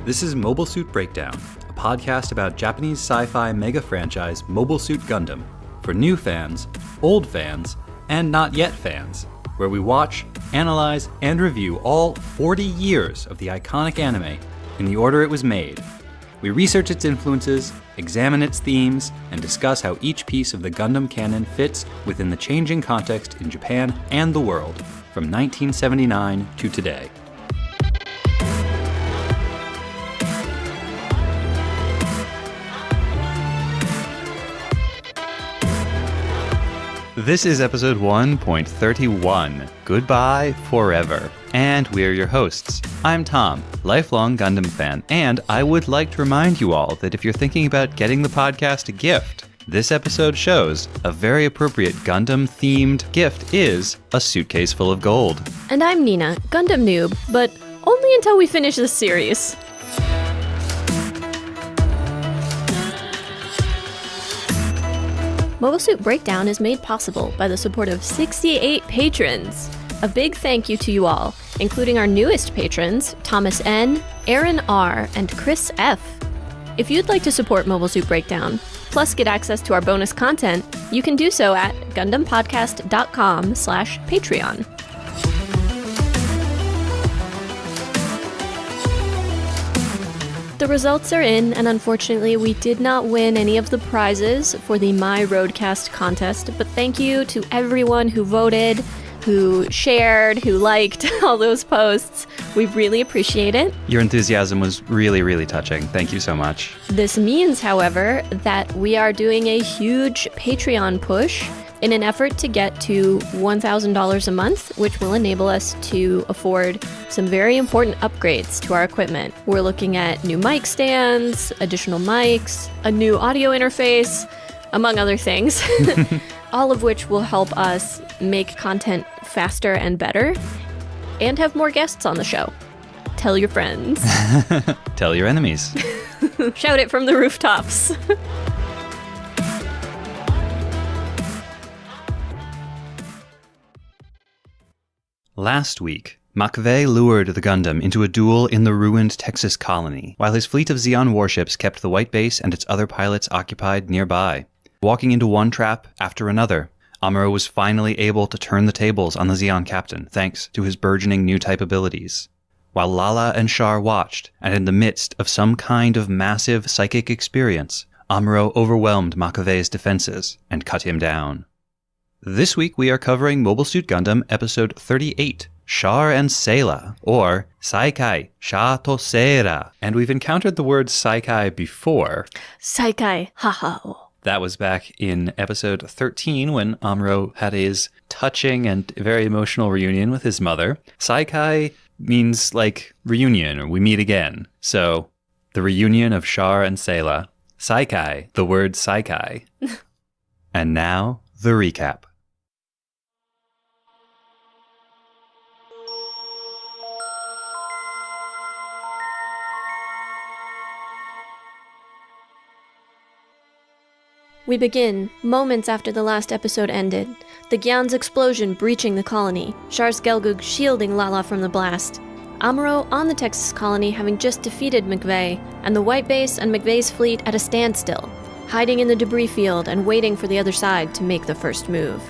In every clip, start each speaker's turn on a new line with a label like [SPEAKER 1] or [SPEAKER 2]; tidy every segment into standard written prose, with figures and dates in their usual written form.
[SPEAKER 1] This is Mobile Suit Breakdown, a podcast about Japanese sci-fi mega franchise Mobile Suit Gundam, for new fans, old fans, and not yet fans, where we watch, analyze, and review all 40 years of the iconic anime in the order it was made. We research its influences, examine its themes, and discuss how each piece of the Gundam canon fits within the changing context in Japan and the world, from 1979 to today. This is episode 1.31, Goodbye Forever, and we're your hosts. I'm Tom, lifelong Gundam fan, and I would like to remind you all that if you're thinking about getting the podcast a gift, this episode shows a very appropriate Gundam-themed gift is a suitcase full of gold.
[SPEAKER 2] And I'm Nina, Gundam noob, but only until we finish this series. Mobile Suit Breakdown is made possible by the support of 68 patrons. A big thank you to you all, including our newest patrons, Thomas N., Aaron R., and Chris F. If you'd like to support Mobile Suit Breakdown, plus get access to our bonus content, you can do so at GundamPodcast.com/Patreon. The results are in, and unfortunately we did not win any of the prizes for the My Roadcast contest, but thank you to everyone who voted, who shared, who liked all those posts. We really appreciate it.
[SPEAKER 1] Your enthusiasm was really, really touching. Thank you so much.
[SPEAKER 2] This means, however, that we are doing a huge Patreon push in an effort to get to $1,000 a month, which will enable us to afford some very important upgrades to our equipment. We're looking at new mic stands, additional mics, a new audio interface, among other things, all of which will help us make content faster and better and have more guests on the show. Tell your friends.
[SPEAKER 1] Tell your enemies.
[SPEAKER 2] Shout it from the rooftops.
[SPEAKER 1] Last week, McVeigh lured the Gundam into a duel in the ruined Texas colony, while his fleet of Zeon warships kept the White Base and its other pilots occupied nearby. Walking into one trap after another, Amuro was finally able to turn the tables on the Zeon captain, thanks to his burgeoning Newtype abilities. While Lala and Char watched, and in the midst of some kind of massive psychic experience, Amuro overwhelmed McVeigh's defenses and cut him down. This week we are covering Mobile Suit Gundam Episode 38, Char and Sayla, or Saikai, Sha to Seira. And we've encountered the word Saikai before.
[SPEAKER 2] Saikai, haha.
[SPEAKER 1] That was back in Episode 13 when Amuro had his touching and very emotional reunion with his mother. Saikai means like reunion, or we meet again. So, the reunion of Char and Sayla. Saikai, the word Saikai. And now, the recap.
[SPEAKER 2] We begin, moments after the last episode ended, the Gyan's explosion breaching the colony, Char's Gelgoog shielding Lala from the blast, Amuro on the Texas colony having just defeated McVeigh, and the White Base and McVeigh's fleet at a standstill, hiding in the debris field and waiting for the other side to make the first move.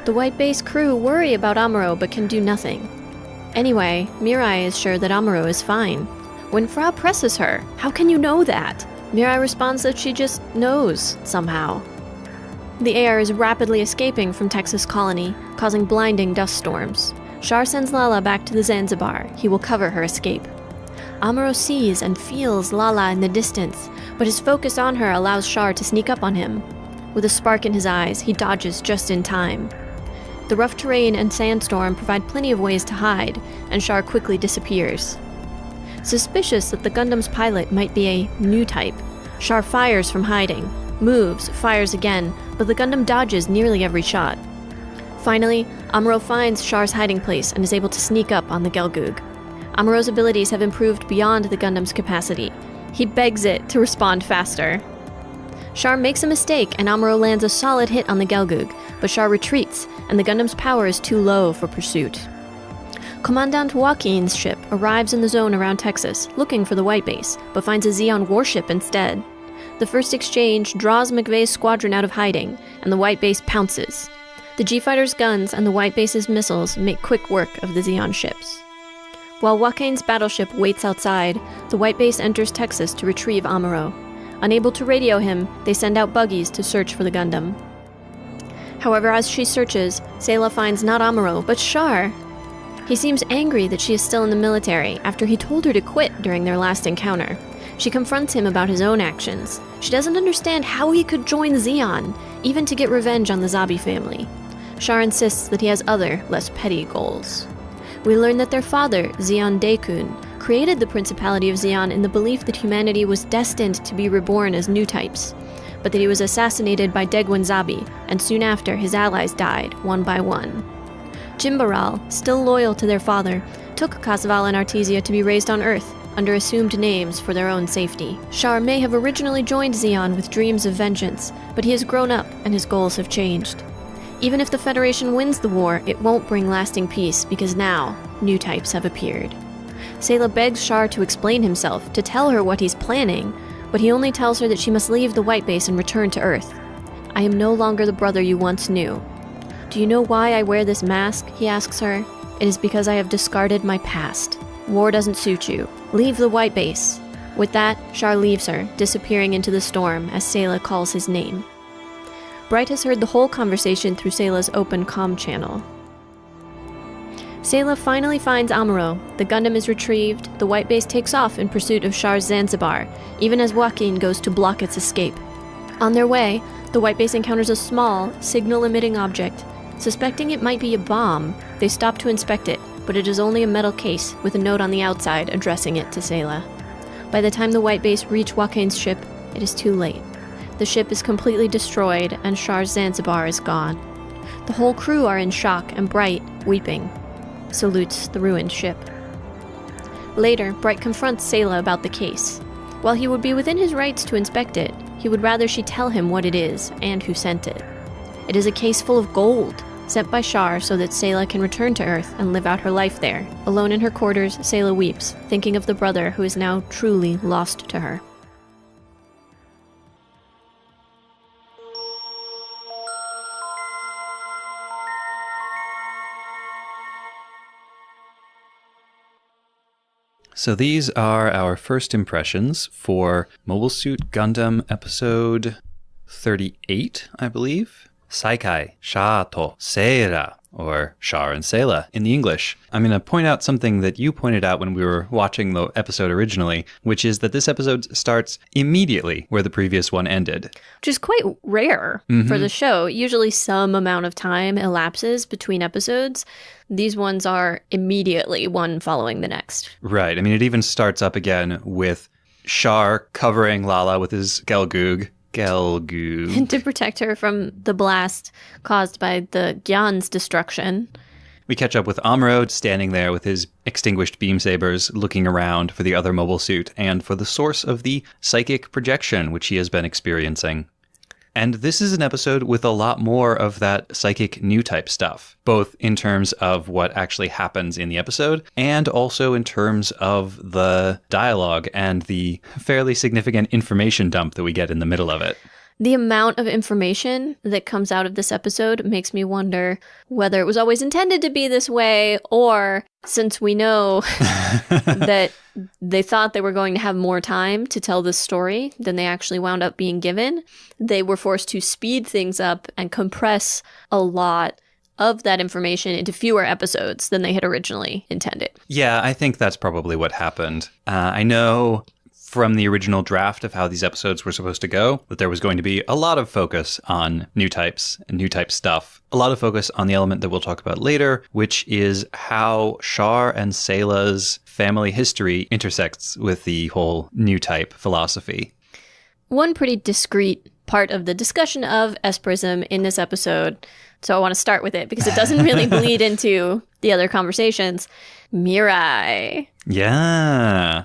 [SPEAKER 2] The White Base crew worry about Amuro but can do nothing. Anyway, Mirai is sure that Amuro is fine. When Fra presses her, "How can you know that?" Mirai responds that she just knows, somehow. The air is rapidly escaping from Texas colony, causing blinding dust storms. Char sends Lala back to the Zanzibar. He will cover her escape. Amuro sees and feels Lala in the distance, but his focus on her allows Char to sneak up on him. With a spark in his eyes, he dodges just in time. The rough terrain and sandstorm provide plenty of ways to hide, and Char quickly disappears. Suspicious that the Gundam's pilot might be a Newtype, Char fires from hiding, moves, fires again, but the Gundam dodges nearly every shot. Finally, Amuro finds Char's hiding place and is able to sneak up on the Gelgoog. Amuro's abilities have improved beyond the Gundam's capacity. He begs it to respond faster. Char makes a mistake and Amuro lands a solid hit on the Gelgoog, but Char retreats and the Gundam's power is too low for pursuit. Commandant Joaquin's ship arrives in the zone around Texas, looking for the White Base, but finds a Zeon warship instead. The first exchange draws McVeigh's squadron out of hiding, and the White Base pounces. The G-Fighter's guns and the White Base's missiles make quick work of the Zeon ships. While Joaquin's battleship waits outside, the White Base enters Texas to retrieve Amuro. Unable to radio him, they send out buggies to search for the Gundam. However, as she searches, Sayla finds not Amuro, but Char. He seems angry that she is still in the military after he told her to quit during their last encounter. She confronts him about his own actions. She doesn't understand how he could join Zeon, even to get revenge on the Zabi family. Char insists that he has other, less petty goals. We learn that their father, Zeon Daekun, created the Principality of Zeon in the belief that humanity was destined to be reborn as Newtypes, but that he was assassinated by Degwin Zabi, and soon after his allies died, one by one. Jimbaral, still loyal to their father, took Casval and Artesia to be raised on Earth, under assumed names for their own safety. Char may have originally joined Zeon with dreams of vengeance, but he has grown up and his goals have changed. Even if the Federation wins the war, it won't bring lasting peace because now, new types have appeared. Sayla begs Char to explain himself, to tell her what he's planning, but he only tells her that she must leave the White Base and return to Earth. I am no longer the brother you once knew. Do you know why I wear this mask? He asks her. It is because I have discarded my past. War doesn't suit you. Leave the White Base. With that, Char leaves her, disappearing into the storm as Sayla calls his name. Bright has heard the whole conversation through Sayla's open comm channel. Sayla finally finds Amuro, the Gundam is retrieved, the White Base takes off in pursuit of Char's Zanzibar, even as Joaquin goes to block its escape. On their way, the White Base encounters a small, signal-emitting object. Suspecting it might be a bomb, they stop to inspect it, but it is only a metal case with a note on the outside addressing it to Sayla. By the time the White Base reach Joaquin's ship, it is too late. The ship is completely destroyed and Char's Zanzibar is gone. The whole crew are in shock and Bright, weeping, salutes the ruined ship. Later, Bright confronts Sayla about the case. While he would be within his rights to inspect it, he would rather she tell him what it is and who sent it. It is a case full of gold, sent by Char so that Sayla can return to Earth and live out her life there. Alone in her quarters, Sayla weeps, thinking of the brother who is now truly lost to her.
[SPEAKER 1] So these are our first impressions for Mobile Suit Gundam episode 38, I believe. Saikai, Char to Sayla, or Char and Sayla in the English. I'm going to point out something that you pointed out when we were watching the episode originally, which is that this episode starts immediately where the previous one ended.
[SPEAKER 2] Which is quite rare for the show. Usually some amount of time elapses between episodes. These ones are immediately one following the next.
[SPEAKER 1] Right. I mean, it even starts up again with Char covering Lala with his Gelgoog.
[SPEAKER 2] To protect her from the blast caused by the Gyan's destruction.
[SPEAKER 1] We catch up with Amuro standing there with his extinguished beam sabers, looking around for the other mobile suit and for the source of the psychic projection which he has been experiencing. And this is an episode with a lot more of that psychic Newtype stuff, both in terms of what actually happens in the episode and also in terms of the dialogue and the fairly significant information dump that we get in the middle of it.
[SPEAKER 2] The amount of information that comes out of this episode makes me wonder whether it was always intended to be this way, or since we know that they thought they were going to have more time to tell this story than they actually wound up being given, they were forced to speed things up and compress a lot of that information into fewer episodes than they had originally intended.
[SPEAKER 1] Yeah, I think that's probably what happened. I know from the original draft of how these episodes were supposed to go, that there was going to be a lot of focus on new types and new type stuff. A lot of focus on the element that we'll talk about later, which is how Char and Sayla's family history intersects with the whole new type philosophy.
[SPEAKER 2] One pretty discrete part of the discussion of S-Prism in this episode, so I want to start with it because it doesn't really bleed into the other conversations. Mirai.
[SPEAKER 1] Yeah.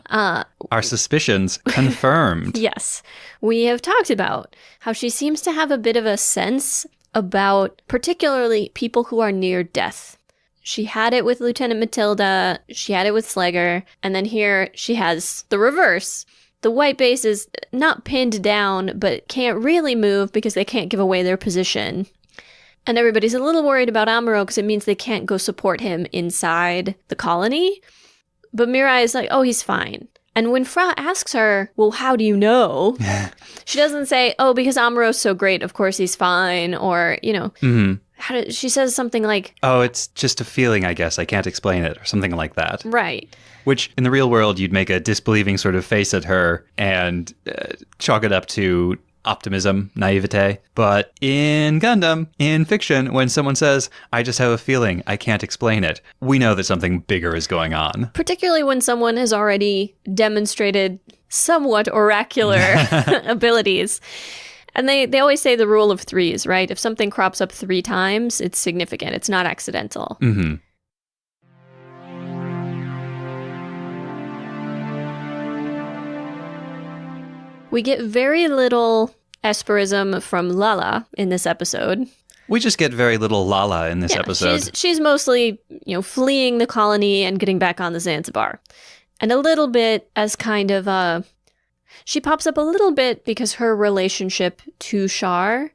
[SPEAKER 1] Our suspicions confirmed.
[SPEAKER 2] Yes. We have talked about how she seems to have a bit of a sense about particularly people who are near death. She had it with Lieutenant Matilda, she had it with Slegger, and then here she has the reverse. The white base is not pinned down, but can't really move because they can't give away their position. And everybody's a little worried about Amuro because it means they can't go support him inside the colony. But Mirai is like, oh, he's fine. And when Fra asks her, well, how do you know? She doesn't say, oh, because Amuro's so great, of course he's fine. Or, she says something like,
[SPEAKER 1] oh, it's just a feeling, I guess. I can't explain it, or something like that.
[SPEAKER 2] Right.
[SPEAKER 1] Which, in the real world, you'd make a disbelieving sort of face at her and chalk it up to optimism, naivete. But in Gundam, in fiction, when someone says, I just have a feeling, I can't explain it, we know that something bigger is going on.
[SPEAKER 2] Particularly when someone has already demonstrated somewhat oracular abilities. And they always say the rule of threes, right? If something crops up 3 times, it's significant. It's not accidental.
[SPEAKER 1] Mm-hmm.
[SPEAKER 2] We get very little Esperism from Lala in this episode.
[SPEAKER 1] We just get very little Lala in this episode.
[SPEAKER 2] She's mostly, fleeing the colony and getting back on the Zanzibar. And a little bit as kind of she pops up a little bit because her relationship to Char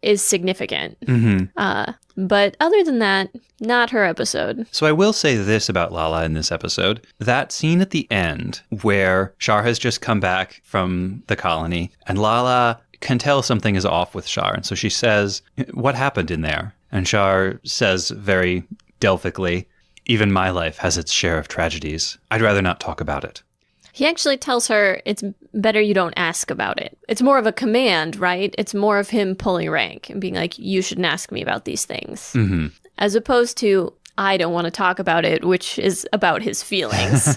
[SPEAKER 2] is significant.
[SPEAKER 1] Mm-hmm.
[SPEAKER 2] But other than that, not her episode.
[SPEAKER 1] So I will say this about Lala in this episode. That scene at the end where Char has just come back from the colony and Lala can tell something is off with Char. And so she says, what happened in there? And Char says very Delphically, even my life has its share of tragedies. I'd rather not talk about it.
[SPEAKER 2] He actually tells her it's better you don't ask about it. It's more of a command, right? It's more of him pulling rank and being like, you shouldn't ask me about these things.
[SPEAKER 1] Mm-hmm.
[SPEAKER 2] As opposed to, I don't want to talk about it, which is about his feelings.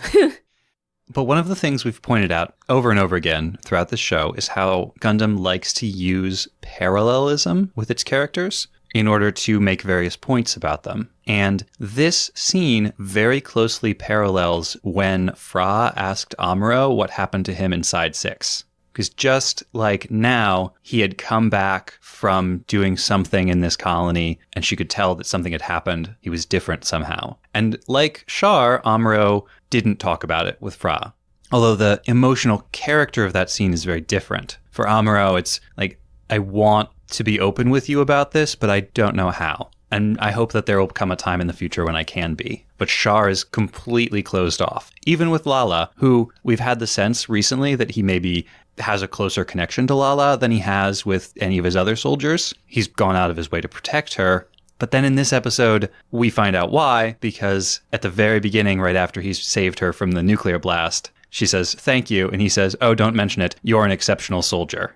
[SPEAKER 1] But one of the things we've pointed out over and over again throughout this show is how Gundam likes to use parallelism with its characters in order to make various points about them. And this scene very closely parallels when Fra asked Amuro what happened to him inside 6. Because just like now, he had come back from doing something in this colony, and she could tell that something had happened. He was different somehow. And like Char, Amuro didn't talk about it with Fra. Although the emotional character of that scene is very different. For Amuro, it's like, I want to be open with you about this, but I don't know how. And I hope that there will come a time in the future when I can be. But Char is completely closed off. Even with Lala, who we've had the sense recently that he maybe has a closer connection to Lala than he has with any of his other soldiers. He's gone out of his way to protect her. But then in this episode, we find out why, because at the very beginning, right after he's saved her from the nuclear blast, she says, thank you. And he says, oh, don't mention it. You're an exceptional soldier.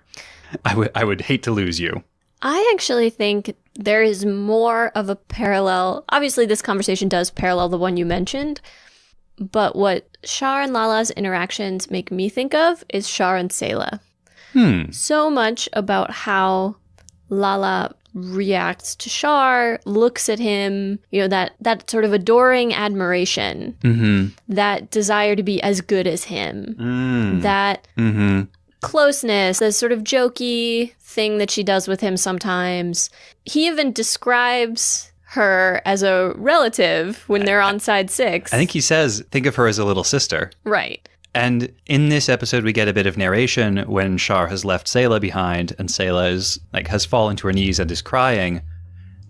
[SPEAKER 1] I would hate to lose you.
[SPEAKER 2] I actually think there is more of a parallel. Obviously, this conversation does parallel the one you mentioned. But what Char and Lala's interactions make me think of is Char and Sayla. So much about how Lala reacts to Char, looks at him, that sort of adoring admiration, that desire to be as good as him, that closeness, the sort of jokey thing that she does with him sometimes. He even describes her as a relative when they're on side 6.
[SPEAKER 1] I think he says, think of her as a little sister.
[SPEAKER 2] Right.
[SPEAKER 1] And in this episode, we get a bit of narration when Char has left Sayla behind and Sayla is has fallen to her knees and is crying.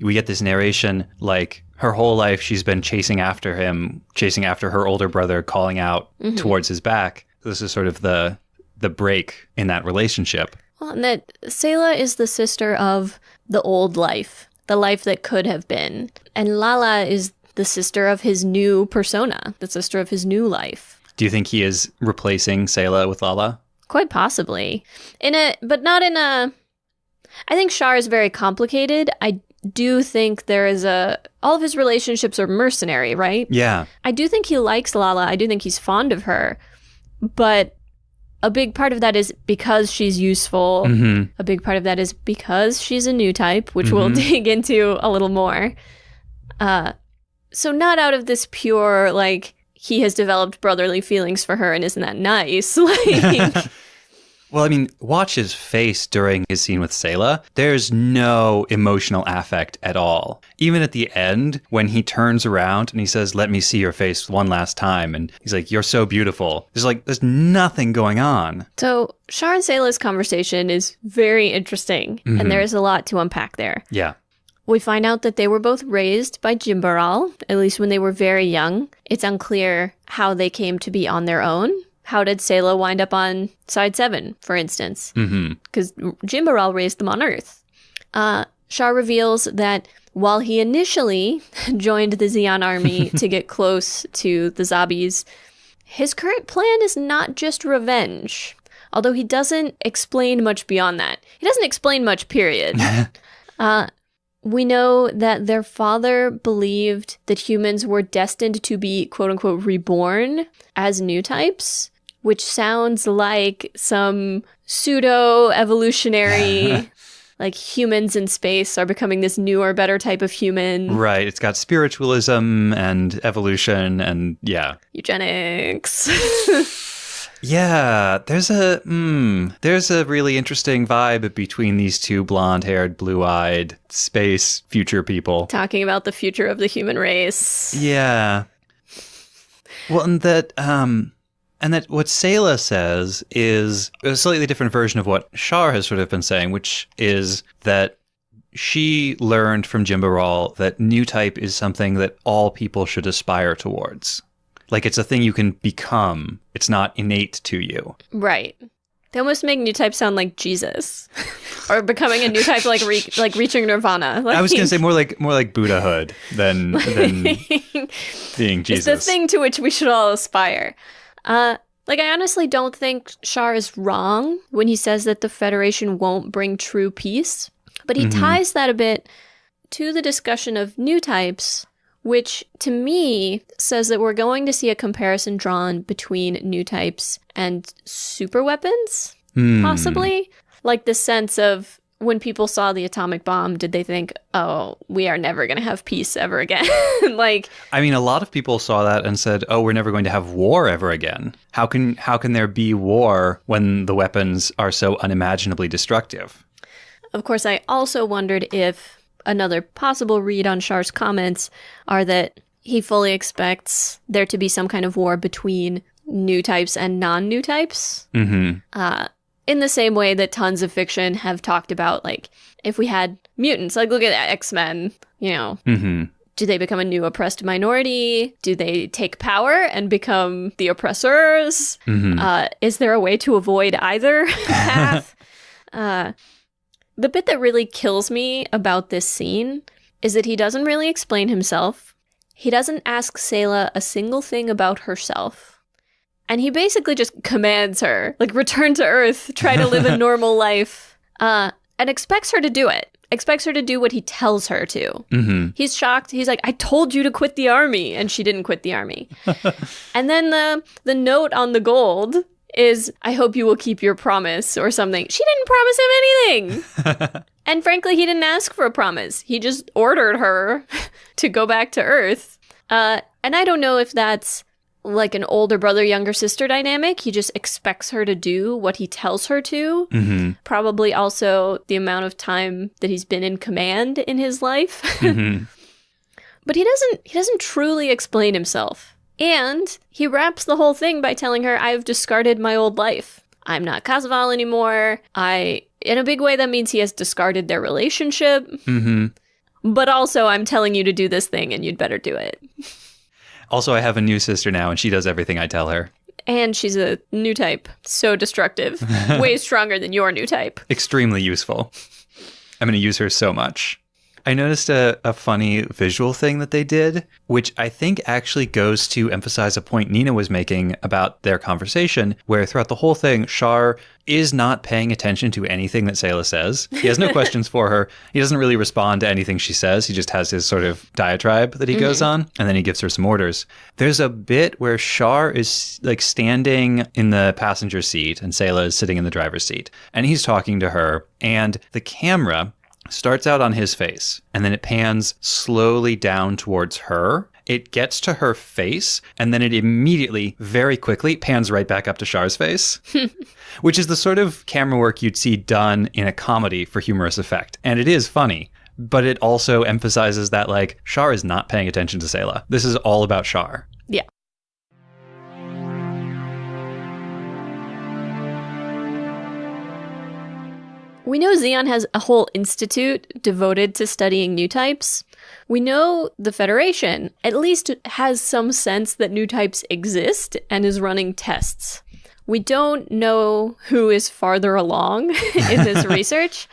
[SPEAKER 1] We get this narration like her whole life she's been chasing after him, chasing after her older brother, calling out towards his back. This is sort of the break in that relationship.
[SPEAKER 2] Well, and that Sayla is the sister of the old life, the life that could have been. And Lala is the sister of his new persona, the sister of his new life.
[SPEAKER 1] Do you think he is replacing Sayla with Lala?
[SPEAKER 2] Quite possibly. But not in a... I think Char is very complicated. I do think there is all of his relationships are mercenary, right?
[SPEAKER 1] Yeah.
[SPEAKER 2] I do think he likes Lala. I do think he's fond of her. But a big part of that is because she's useful. A big part of that is because she's a Newtype, which we'll dig into a little more. So not out of this pure, he has developed brotherly feelings for her and isn't that nice?
[SPEAKER 1] Well, I mean, watch his face during his scene with Sayla. There's no emotional affect at all. Even at the end, when he turns around and he says, "Let me see your face one last time," and he's like, "You're so beautiful." There's nothing going on.
[SPEAKER 2] So Char and Sayla's conversation is very interesting, and there is a lot to unpack there.
[SPEAKER 1] Yeah.
[SPEAKER 2] We find out that they were both raised by Jimbaral, at least when they were very young. It's unclear how they came to be on their own. How did Sayla wind up on Side 7, for instance? Because Jimbaral raised them on Earth. Char reveals that while he initially joined the Xi'an army to get close to the Zabis, his current plan is not just revenge. Although he doesn't explain much beyond that. He doesn't explain much, period. We know that their father believed that humans were destined to be, quote-unquote, reborn as Newtypes, which sounds like some pseudo-evolutionary, like humans in space are becoming this newer, better type of human.
[SPEAKER 1] Right. It's got spiritualism and evolution and, yeah.
[SPEAKER 2] Eugenics.
[SPEAKER 1] Yeah, there's a really interesting vibe between these two blonde-haired, blue-eyed space future people.
[SPEAKER 2] Talking about the future of the human race.
[SPEAKER 1] Yeah. Well, and that what Sayla says is a slightly different version of what Char has sort of been saying, which is that she learned from Jimbaral that Newtype is something that all people should aspire towards. Like, it's a thing you can become. It's not innate to you.
[SPEAKER 2] Right. They almost make Newtype sound like Jesus. Or becoming a Newtype like reaching nirvana. Like,
[SPEAKER 1] I was going to say more like Buddhahood than being Jesus.
[SPEAKER 2] It's the thing to which we should all aspire. I honestly don't think Char is wrong when he says that the Federation won't bring true peace. But he ties that a bit to the discussion of Newtypes, which, to me, says that we're going to see a comparison drawn between Newtypes and super weapons, possibly. Like the sense of when people saw the atomic bomb, did they think, oh, we are never going to have peace ever again? I
[SPEAKER 1] mean, a lot of people saw that and said, oh, we're never going to have war ever again. How can there be war when the weapons are so unimaginably destructive?
[SPEAKER 2] Of course, I also wondered if another possible read on Char's comments are that he fully expects there to be some kind of war between Newtypes and non-Newtypes. In the same way that tons of fiction have talked about, like, if we had mutants, like, look at X-Men, do they become a new oppressed minority? Do they take power and become the oppressors? Is there a way to avoid either path? The bit that really kills me about this scene is that he doesn't really explain himself. He doesn't ask Sayla a single thing about herself. And he basically just commands her, like, return to Earth, try to live a normal life, and expects her to do it. Expects her to do what he tells her to. He's shocked. He's like, I told you to quit the army. And she didn't quit the army. And then the note on the gold is, I hope you will keep your promise or something. She didn't promise him anything. And frankly, he didn't ask for a promise. He just ordered her to go back to Earth. And I don't know if that's like an older brother, younger sister dynamic. He just expects her to do what he tells her to. Probably also the amount of time that he's been in command in his life. But he doesn't truly explain himself. And he wraps the whole thing by telling her, I've discarded my old life. I'm not Kazaval anymore. In a big way, that means he has discarded their relationship. But also, I'm telling you to do this thing and you'd better do it.
[SPEAKER 1] Also, I have a new sister now and she does everything I tell her.
[SPEAKER 2] And she's a new type. So destructive. Way stronger than your new type.
[SPEAKER 1] Extremely useful. I'm going to use her so much. I noticed a funny visual thing that they did, which I think actually goes to emphasize a point Nina was making about their conversation, where throughout the whole thing, Char is not paying attention to anything that Sayla says. He has no questions for her. He doesn't really respond to anything she says. He just has his sort of diatribe that he goes on, and then he gives her some orders. There's a bit where Char is like standing in the passenger seat and Sayla is sitting in the driver's seat, and he's talking to her, and the camera starts out on his face, and then it pans slowly down towards her. it gets to her face, and then it immediately, very quickly, pans right back up to Char's face, which is the sort of camera work you'd see done in a comedy for humorous effect. And it is funny, but it also emphasizes that, like, Char is not paying attention to Sayla. This is all about Char.
[SPEAKER 2] Yeah. We know Zeon has a whole institute devoted to studying Newtypes. We know the Federation at least has some sense that Newtypes exist and is running tests. We don't know who is farther along in this research,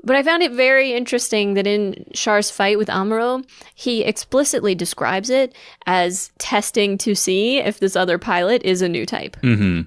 [SPEAKER 2] but I found it very interesting that in Char's fight with Amuro, he explicitly describes it as testing to see if this other pilot is a Newtype.
[SPEAKER 1] Mm-hmm.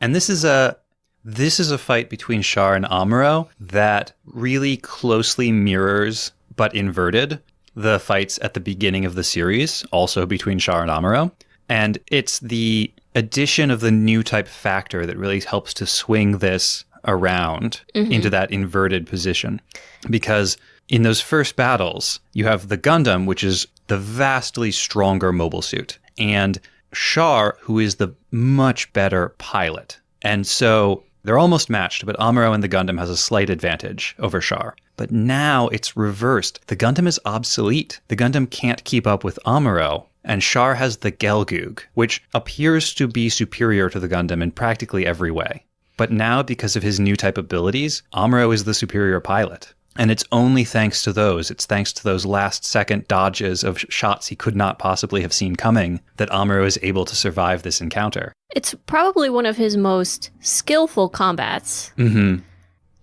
[SPEAKER 1] And this is a fight between Char and Amuro that really closely mirrors, but inverted, the fights at the beginning of the series, also between Char and Amuro. And it's the addition of the Newtype factor that really helps to swing this around into that inverted position. Because in those first battles, you have the Gundam, which is the vastly stronger mobile suit, and Char, who is the much better pilot. And so they're almost matched, but Amuro and the Gundam has a slight advantage over Char. But now it's reversed. The Gundam is obsolete. The Gundam can't keep up with Amuro, and Char has the Gelgoog, which appears to be superior to the Gundam in practically every way. But now, because of his Newtype abilities, Amuro is the superior pilot. And it's only thanks to those. It's thanks to those last-second dodges of shots he could not possibly have seen coming that Amuro is able to survive this encounter.
[SPEAKER 2] It's probably one of his most skillful combats.
[SPEAKER 1] Mm-hmm.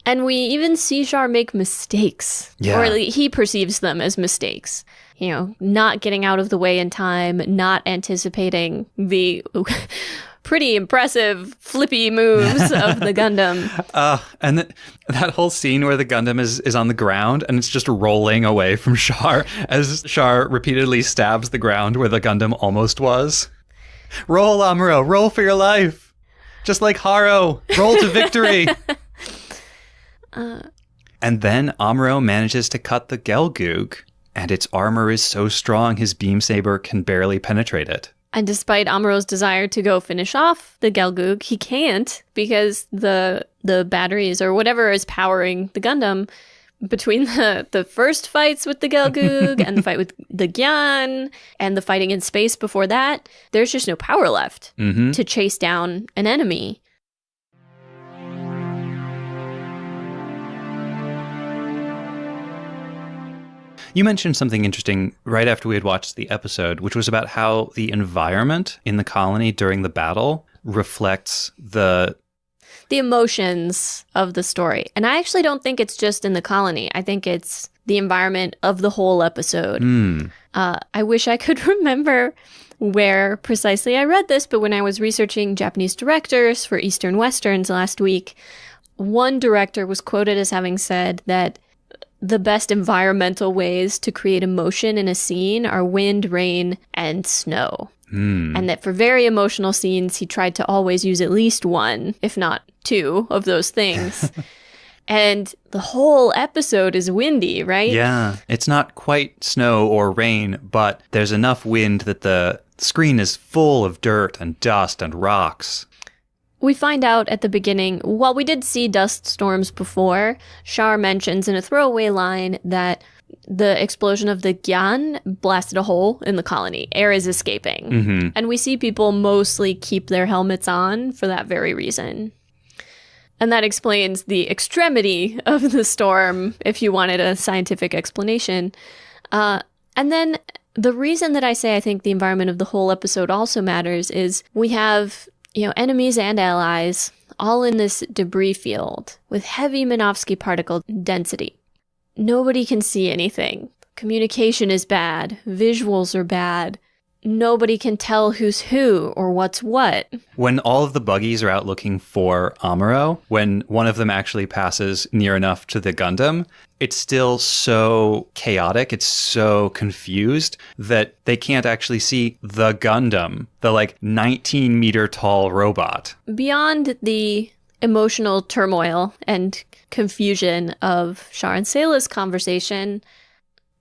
[SPEAKER 2] And we even see Char make mistakes.
[SPEAKER 1] Yeah.
[SPEAKER 2] Or he perceives them as mistakes. You know, not getting out of the way in time, not anticipating the pretty impressive flippy moves of the Gundam.
[SPEAKER 1] And that whole scene where the Gundam is on the ground and it's just rolling away from Char as Char repeatedly stabs the ground where the Gundam almost was. Roll, Amuro, roll for your life. Just like Haro, roll to victory. And then Amuro manages to cut the Gelgoog, and its armor is so strong his beam saber can barely penetrate it.
[SPEAKER 2] And despite Amuro's desire to go finish off the Gelgoog, he can't because the batteries or whatever is powering the Gundam, between the first fights with the Gelgoog and the fight with the Gyan and the fighting in space before that, there's just no power left to chase down an enemy.
[SPEAKER 1] You mentioned something interesting right after we had watched the episode, which was about how the environment in the colony during the battle reflects the
[SPEAKER 2] emotions of the story. And I actually don't think it's just in the colony. I think it's the environment of the whole episode. I wish I could remember where precisely I read this, but when I was researching Japanese directors for Eastern Westerns last week, one director was quoted as having said that the best environmental ways to create emotion in a scene are wind, rain, and snow. And that for very emotional scenes, he tried to always use at least one, if not two, of those things. And the whole episode is windy, right?
[SPEAKER 1] Yeah. It's not quite snow or rain, but there's enough wind that the screen is full of dirt and dust and rocks.
[SPEAKER 2] We find out at the beginning, while we did see dust storms before, Char mentions in a throwaway line that the explosion of the Gyan blasted a hole in the colony. Air is escaping. And we see people mostly keep their helmets on for that very reason. And that explains the extremity of the storm, if you wanted a scientific explanation. And then the reason that I say I think the environment of the whole episode also matters is we have, enemies and allies all in this debris field with heavy Minovsky particle density. Nobody can see anything. Communication is bad. Visuals are bad. Nobody can tell who's who or what's what.
[SPEAKER 1] When all of the buggies are out looking for Amuro, when one of them actually passes near enough to the Gundam, it's still so chaotic, it's so confused that they can't actually see the Gundam, the 19-meter tall robot.
[SPEAKER 2] Beyond the emotional turmoil and confusion of Char and Sayla's conversation,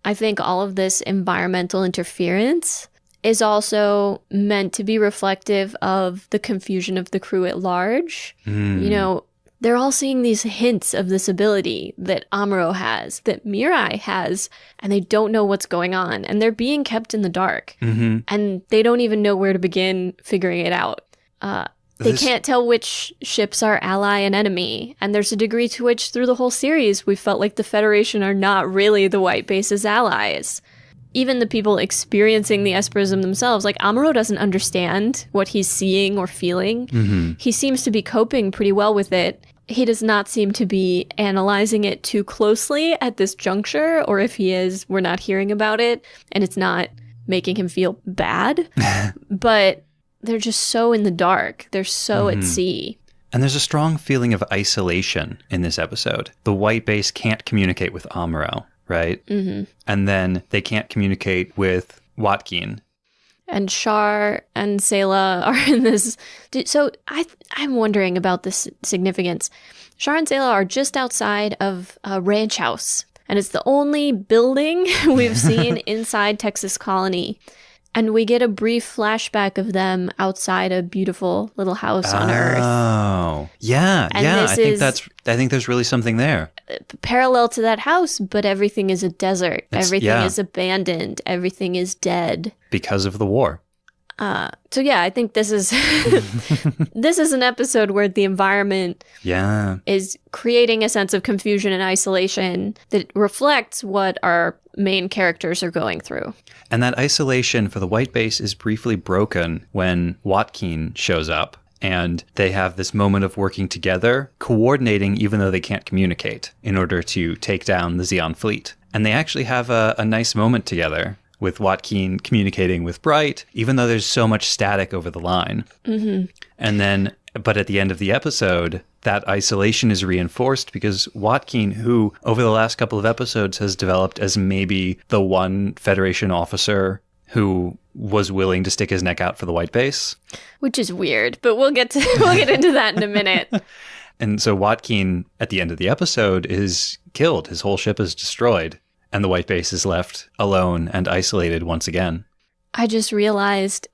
[SPEAKER 2] I think all of this environmental interference is also meant to be reflective of the confusion of the crew at large. You know, they're all seeing these hints of this ability that Amuro has, that Mirai has, and they don't know what's going on. And they're being kept in the dark. And they don't even know where to begin figuring it out. They can't tell which ships are ally and enemy. And there's a degree to which, through the whole series, we felt like the Federation are not really the White Base's allies. Even the people experiencing the Esperism themselves, like Amuro doesn't understand what he's seeing or feeling. He seems to be coping pretty well with it. He does not seem to be analyzing it too closely at this juncture, or if he is, we're not hearing about it, and it's not making him feel bad. But they're just so in the dark. They're so at sea.
[SPEAKER 1] And there's a strong feeling of isolation in this episode. The White Base can't communicate with Amuro, right? And then they can't communicate with Watkin.
[SPEAKER 2] And Char and Sayla are in this. So I'm wondering about this significance. Char and Sayla are just outside of a ranch house. And it's the only building we've seen inside Texas Colony. And we get a brief flashback of them outside a beautiful little house on Earth.
[SPEAKER 1] Oh, yeah,
[SPEAKER 2] and
[SPEAKER 1] yeah. I think there's really something there.
[SPEAKER 2] Parallel to that house, but everything is a desert. Everything is abandoned. Everything is dead.
[SPEAKER 1] Because of the war.
[SPEAKER 2] So yeah, I think this is this is an episode where the environment is creating a sense of confusion and isolation that reflects what our main characters are going through.
[SPEAKER 1] And that isolation for the White Base is briefly broken when Watkin shows up and they have this moment of working together, coordinating even though they can't communicate in order to take down the Zeon fleet. And they actually have a nice moment together with Watkin communicating with Bright, even though there's so much static over the line. And then, but at the end of the episode, that isolation is reinforced because Watkin, who over the last couple of episodes has developed as maybe the one Federation officer who was willing to stick his neck out for the White Base.
[SPEAKER 2] Which is weird, but we'll get into that in a minute.
[SPEAKER 1] And so Watkin, at the end of the episode, is killed. His whole ship is destroyed. And the White Base is left alone and isolated once again. I
[SPEAKER 2] just realized,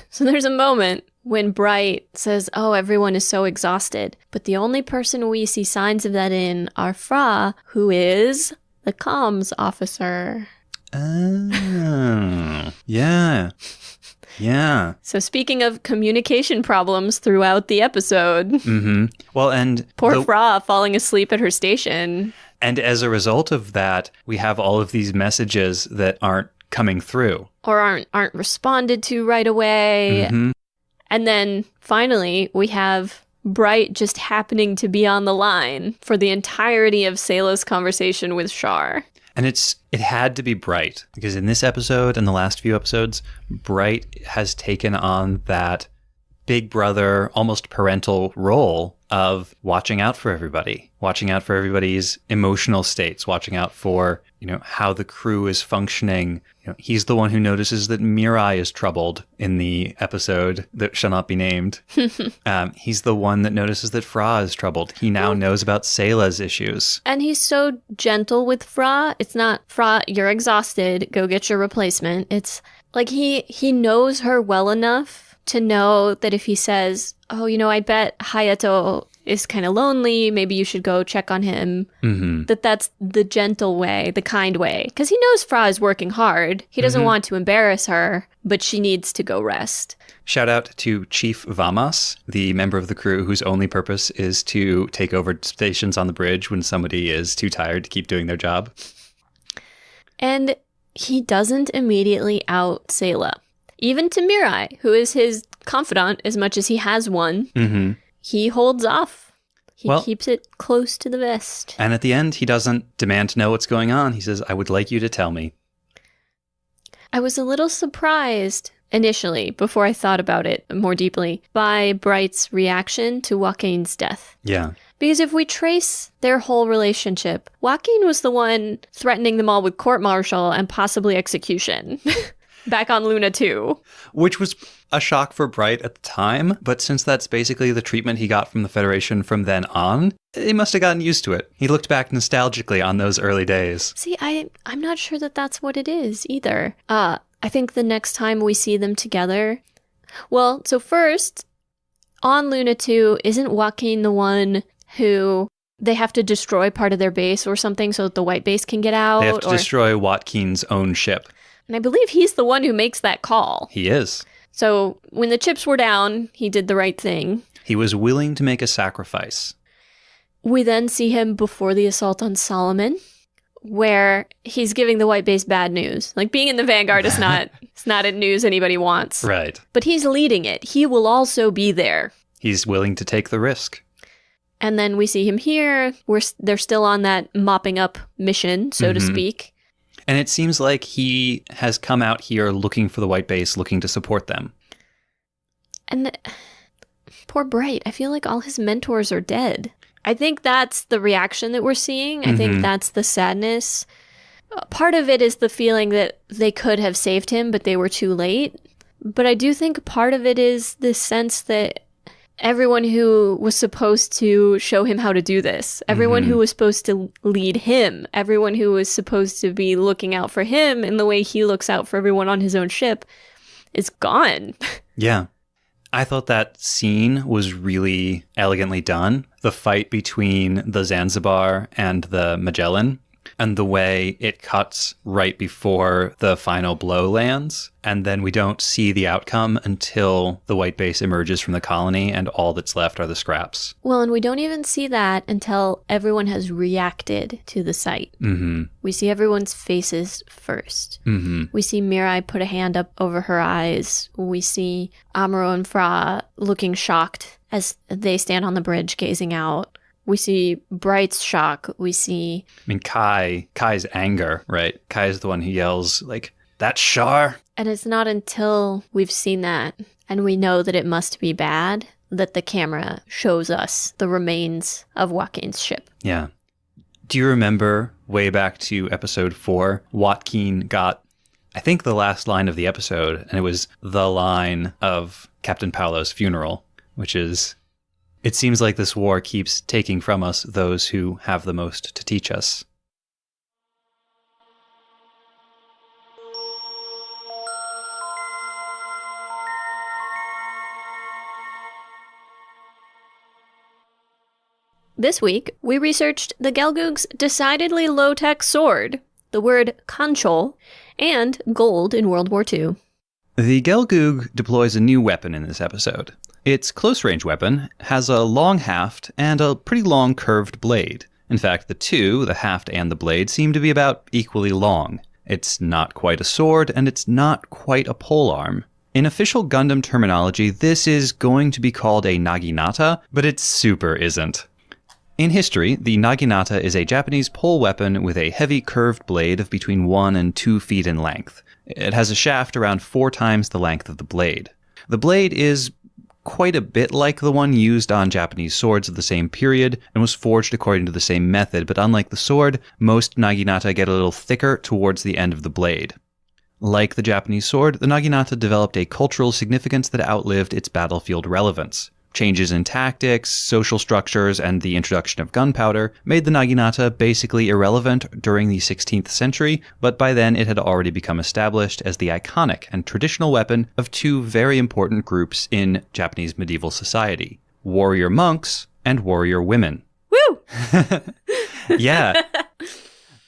[SPEAKER 2] so there's a moment when Bright says, oh, everyone is so exhausted. But the only person we see signs of that in are Fra, who is the comms officer.
[SPEAKER 1] Oh, yeah. Yeah.
[SPEAKER 2] So speaking of communication problems throughout the episode.
[SPEAKER 1] Well, and
[SPEAKER 2] poor Fra falling asleep at her station.
[SPEAKER 1] And as a result of that, we have all of these messages that aren't coming through.
[SPEAKER 2] Or aren't responded to right away. And then finally, we have Bright just happening to be on the line for the entirety of Sayla's conversation with Char.
[SPEAKER 1] And it had to be Bright, because in this episode and the last few episodes, Bright has taken on that big brother, almost parental role of watching out for everybody, watching out for everybody's emotional states, watching out for, how the crew is functioning. He's the one who notices that Mirai is troubled in the episode that shall not be named. He's the one that notices that Fra is troubled. He now knows about Sayla's issues.
[SPEAKER 2] And he's so gentle with Fra. It's not, Fra, you're exhausted, go get your replacement. It's like he knows her well enough to know that if he says, oh, I bet Hayato is kind of lonely, maybe you should go check on him, that's the gentle way, the kind way. Because he knows Fra is working hard. He doesn't want to embarrass her, but she needs to go rest.
[SPEAKER 1] Shout out to Chief Vamas, the member of the crew whose only purpose is to take over stations on the bridge when somebody is too tired to keep doing their job. And
[SPEAKER 2] he doesn't immediately out Sayla. Even to Mirai, who is his confidant as much as he has one, he holds off. He keeps it close to the vest.
[SPEAKER 1] And at the end, he doesn't demand to know what's going on. He says, I would like you to tell me.
[SPEAKER 2] I was a little surprised initially, before I thought about it more deeply, by Bright's reaction to Joaquin's death.
[SPEAKER 1] Yeah.
[SPEAKER 2] Because if we trace their whole relationship, Joaquin was the one threatening them all with court-martial and possibly execution. back on Luna 2.
[SPEAKER 1] Which was a shock for Bright at the time, but since that's basically the treatment he got from the Federation from then on, he must have gotten used to it. He looked back nostalgically on those early days.
[SPEAKER 2] See, I'm not sure that that's what it is either. I think the next time we see them together... Well, so first, on Luna 2, isn't Joaquin the one who... They have to destroy part of their base or something so that the white base can get out?
[SPEAKER 1] They have to destroy Watkins' own ship.
[SPEAKER 2] And I believe he's the one who makes that call.
[SPEAKER 1] He is.
[SPEAKER 2] So when the chips were down, he did the right thing.
[SPEAKER 1] He was willing to make a sacrifice.
[SPEAKER 2] We then see him before the assault on Solomon, where he's giving the white base bad news. Like, being in the Vanguard is not it's not news anybody wants.
[SPEAKER 1] Right.
[SPEAKER 2] But he's leading it. He will also be there.
[SPEAKER 1] He's willing to take the risk.
[SPEAKER 2] And then we see him here. They're still on that mopping up mission, so to speak.
[SPEAKER 1] And it seems like he has come out here looking for the white base, looking to support them.
[SPEAKER 2] And poor Bright, I feel like all his mentors are dead. I think that's the reaction that we're seeing. I think that's the sadness. Part of it is the feeling that they could have saved him, but they were too late. But I do think part of it is the sense that everyone who was supposed to show him how to do this, everyone who was supposed to lead him, everyone who was supposed to be looking out for him in the way he looks out for everyone on his own ship is gone.
[SPEAKER 1] Yeah. I thought that scene was really elegantly done. The fight between the Zanzibar and the Magellan, and the way it cuts right before the final blow lands. And then we don't see the outcome until the white base emerges from the colony and all that's left are the scraps.
[SPEAKER 2] Well, and we don't even see that until everyone has reacted to the sight. We see everyone's faces first. We see Mirai put a hand up over her eyes. We see Amuro and Fra looking shocked as they stand on the bridge gazing out. We see Bright's shock. We see...
[SPEAKER 1] I mean, Kai's anger, right? Kai is the one who yells, like, "That's Char!"
[SPEAKER 2] And it's not until we've seen that and we know that it must be bad that the camera shows us the remains of Joaquin's ship.
[SPEAKER 1] Yeah. Do you remember way back to episode 4, Joaquin got, I think, the last line of the episode, and it was the line of Captain Paolo's funeral, which is... It seems like this war keeps taking from us those who have the most to teach us.
[SPEAKER 2] This week, we researched the Gelgoog's decidedly low-tech sword, the word conchol, and gold in World War II.
[SPEAKER 1] The Gelgoog deploys a new weapon in this episode. Its close-range weapon has a long haft and a pretty long curved blade. In fact, the two, the haft and the blade, seem to be about equally long. It's not quite a sword, and it's not quite a polearm. In official Gundam terminology, this is going to be called a naginata, but it super isn't. In history, the naginata is a Japanese pole weapon with a heavy curved blade of between 1 and 2 feet in length. It has a shaft around 4 times the length of the blade. The blade is quite a bit like the one used on Japanese swords of the same period and was forged according to the same method, but unlike the sword, most naginata get a little thicker towards the end of the blade. Like the Japanese sword, the naginata developed a cultural significance that outlived its battlefield relevance. Changes in tactics, social structures, and the introduction of gunpowder made the naginata basically irrelevant during the 16th century, but by then it had already become established as the iconic and traditional weapon of 2 very important groups in Japanese medieval society: warrior monks and warrior women.
[SPEAKER 2] Woo!
[SPEAKER 1] Yeah.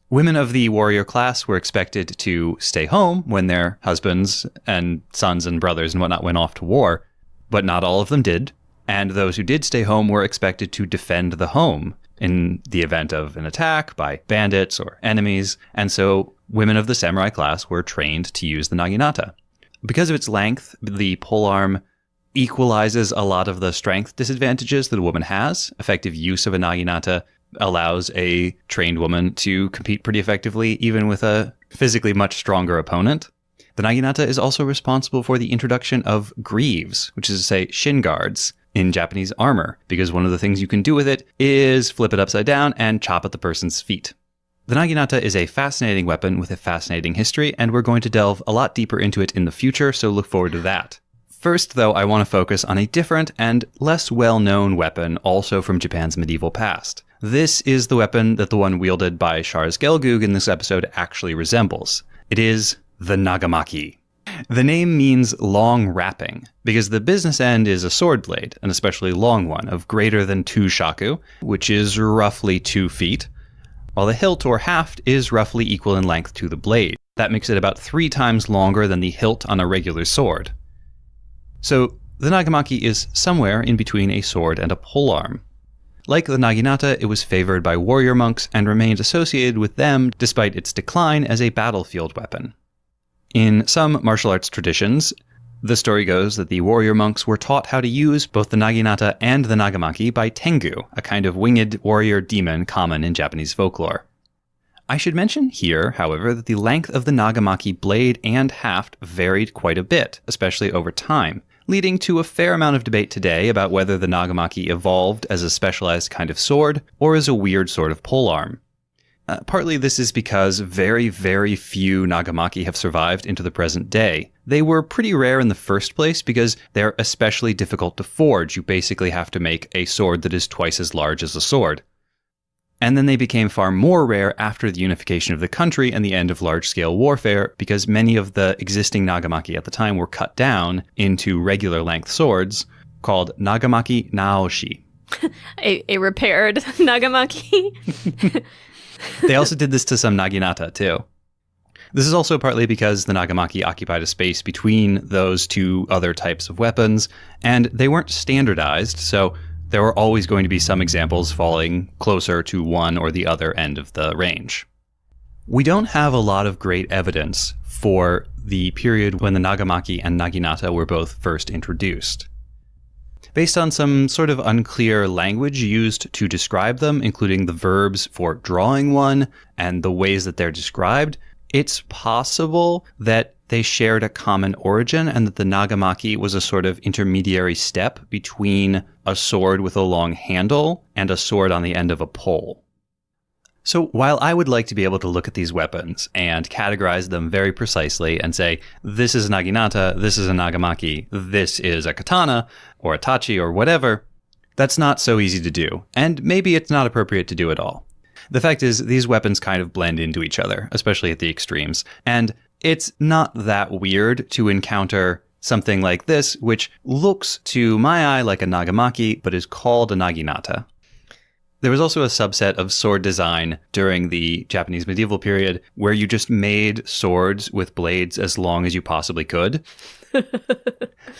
[SPEAKER 1] Women of the warrior class were expected to stay home when their husbands and sons and brothers and whatnot went off to war, but not all of them did. And those who did stay home were expected to defend the home in the event of an attack by bandits or enemies. And so women of the samurai class were trained to use the naginata. Because of its length, the polearm equalizes a lot of the strength disadvantages that a woman has. Effective use of a naginata allows a trained woman to compete pretty effectively, even with a physically much stronger opponent. The naginata is also responsible for the introduction of greaves, which is to say shin guards, in Japanese armor, because one of the things you can do with it is flip it upside down and chop at the person's feet. The naginata is a fascinating weapon with a fascinating history, and we're going to delve a lot deeper into it in the future, so look forward to that. First, though, I want to focus on a different and less well-known weapon, also from Japan's medieval past. This is the weapon that the one wielded by Char's Gelgug in this episode actually resembles. It is the nagamaki. The name means long wrapping, because the business end is a sword blade, an especially long one, of greater than 2 shaku, which is roughly 2 feet, while the hilt or haft is roughly equal in length to the blade. That makes it about 3 times longer than the hilt on a regular sword. So the nagamaki is somewhere in between a sword and a polearm. Like the naginata, it was favored by warrior monks and remained associated with them despite its decline as a battlefield weapon. In some martial arts traditions, the story goes that the warrior monks were taught how to use both the naginata and the nagamaki by Tengu, a kind of winged warrior demon common in Japanese folklore. I should mention here, however, that the length of the nagamaki blade and haft varied quite a bit, especially over time, leading to a fair amount of debate today about whether the nagamaki evolved as a specialized kind of sword or as a weird sort of polearm. Partly this is because very, very few nagamaki have survived into the present day. They were pretty rare in the first place because they're especially difficult to forge. You basically have to make a sword that is twice as large as a sword. And then they became far more rare after the unification of the country and the end of large-scale warfare, because many of the existing nagamaki at the time were cut down into regular-length swords called nagamaki naoshi.
[SPEAKER 2] a repaired nagamaki?
[SPEAKER 1] They also did this to some naginata, too. This is also partly because the nagamaki occupied a space between those two other types of weapons, and they weren't standardized, so there were always going to be some examples falling closer to one or the other end of the range. We don't have a lot of great evidence for the period when the nagamaki and naginata were both first introduced. Based on some sort of unclear language used to describe them, including the verbs for drawing one and the ways that they're described, it's possible that they shared a common origin and that the nagamaki was a sort of intermediary step between a sword with a long handle and a sword on the end of a pole. So while I would like to be able to look at these weapons and categorize them very precisely and say, this is a naginata, this is a nagamaki, this is a katana or a tachi or whatever, that's not so easy to do. And maybe it's not appropriate to do at all. The fact is, these weapons kind of blend into each other, especially at the extremes. And it's not that weird to encounter something like this, which looks to my eye like a nagamaki, but is called a naginata. There was also a subset of sword design during the Japanese medieval period where you just made swords with blades as long as you possibly could.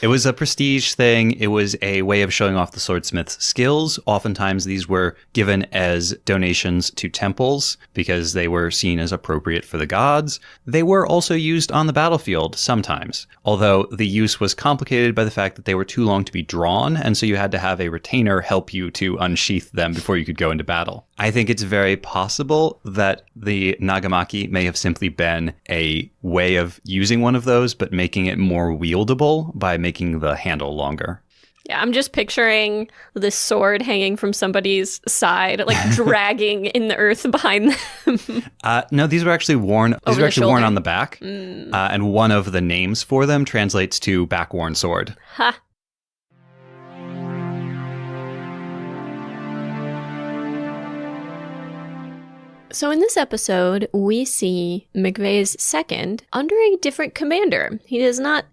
[SPEAKER 1] It was a prestige thing. It was a way of showing off the swordsmith's skills. Oftentimes these were given as donations to temples because they were seen as appropriate for the gods. They were also used on the battlefield sometimes, although the use was complicated by the fact that they were too long to be drawn, and so you had to have a retainer help you to unsheath them before you could go into battle. I think it's very possible that the nagamaki may have simply been a way of using one of those, but making it more wieldable by making the handle longer.
[SPEAKER 2] Yeah, I'm just picturing this sword hanging from somebody's side, like dragging in the earth behind them.
[SPEAKER 1] No, these were actually worn. These were actually worn on the back,
[SPEAKER 2] Mm.
[SPEAKER 1] And one of the names for them translates to back-worn sword.
[SPEAKER 2] Ha. So in this episode, we see McVeigh's second under a different commander. He does not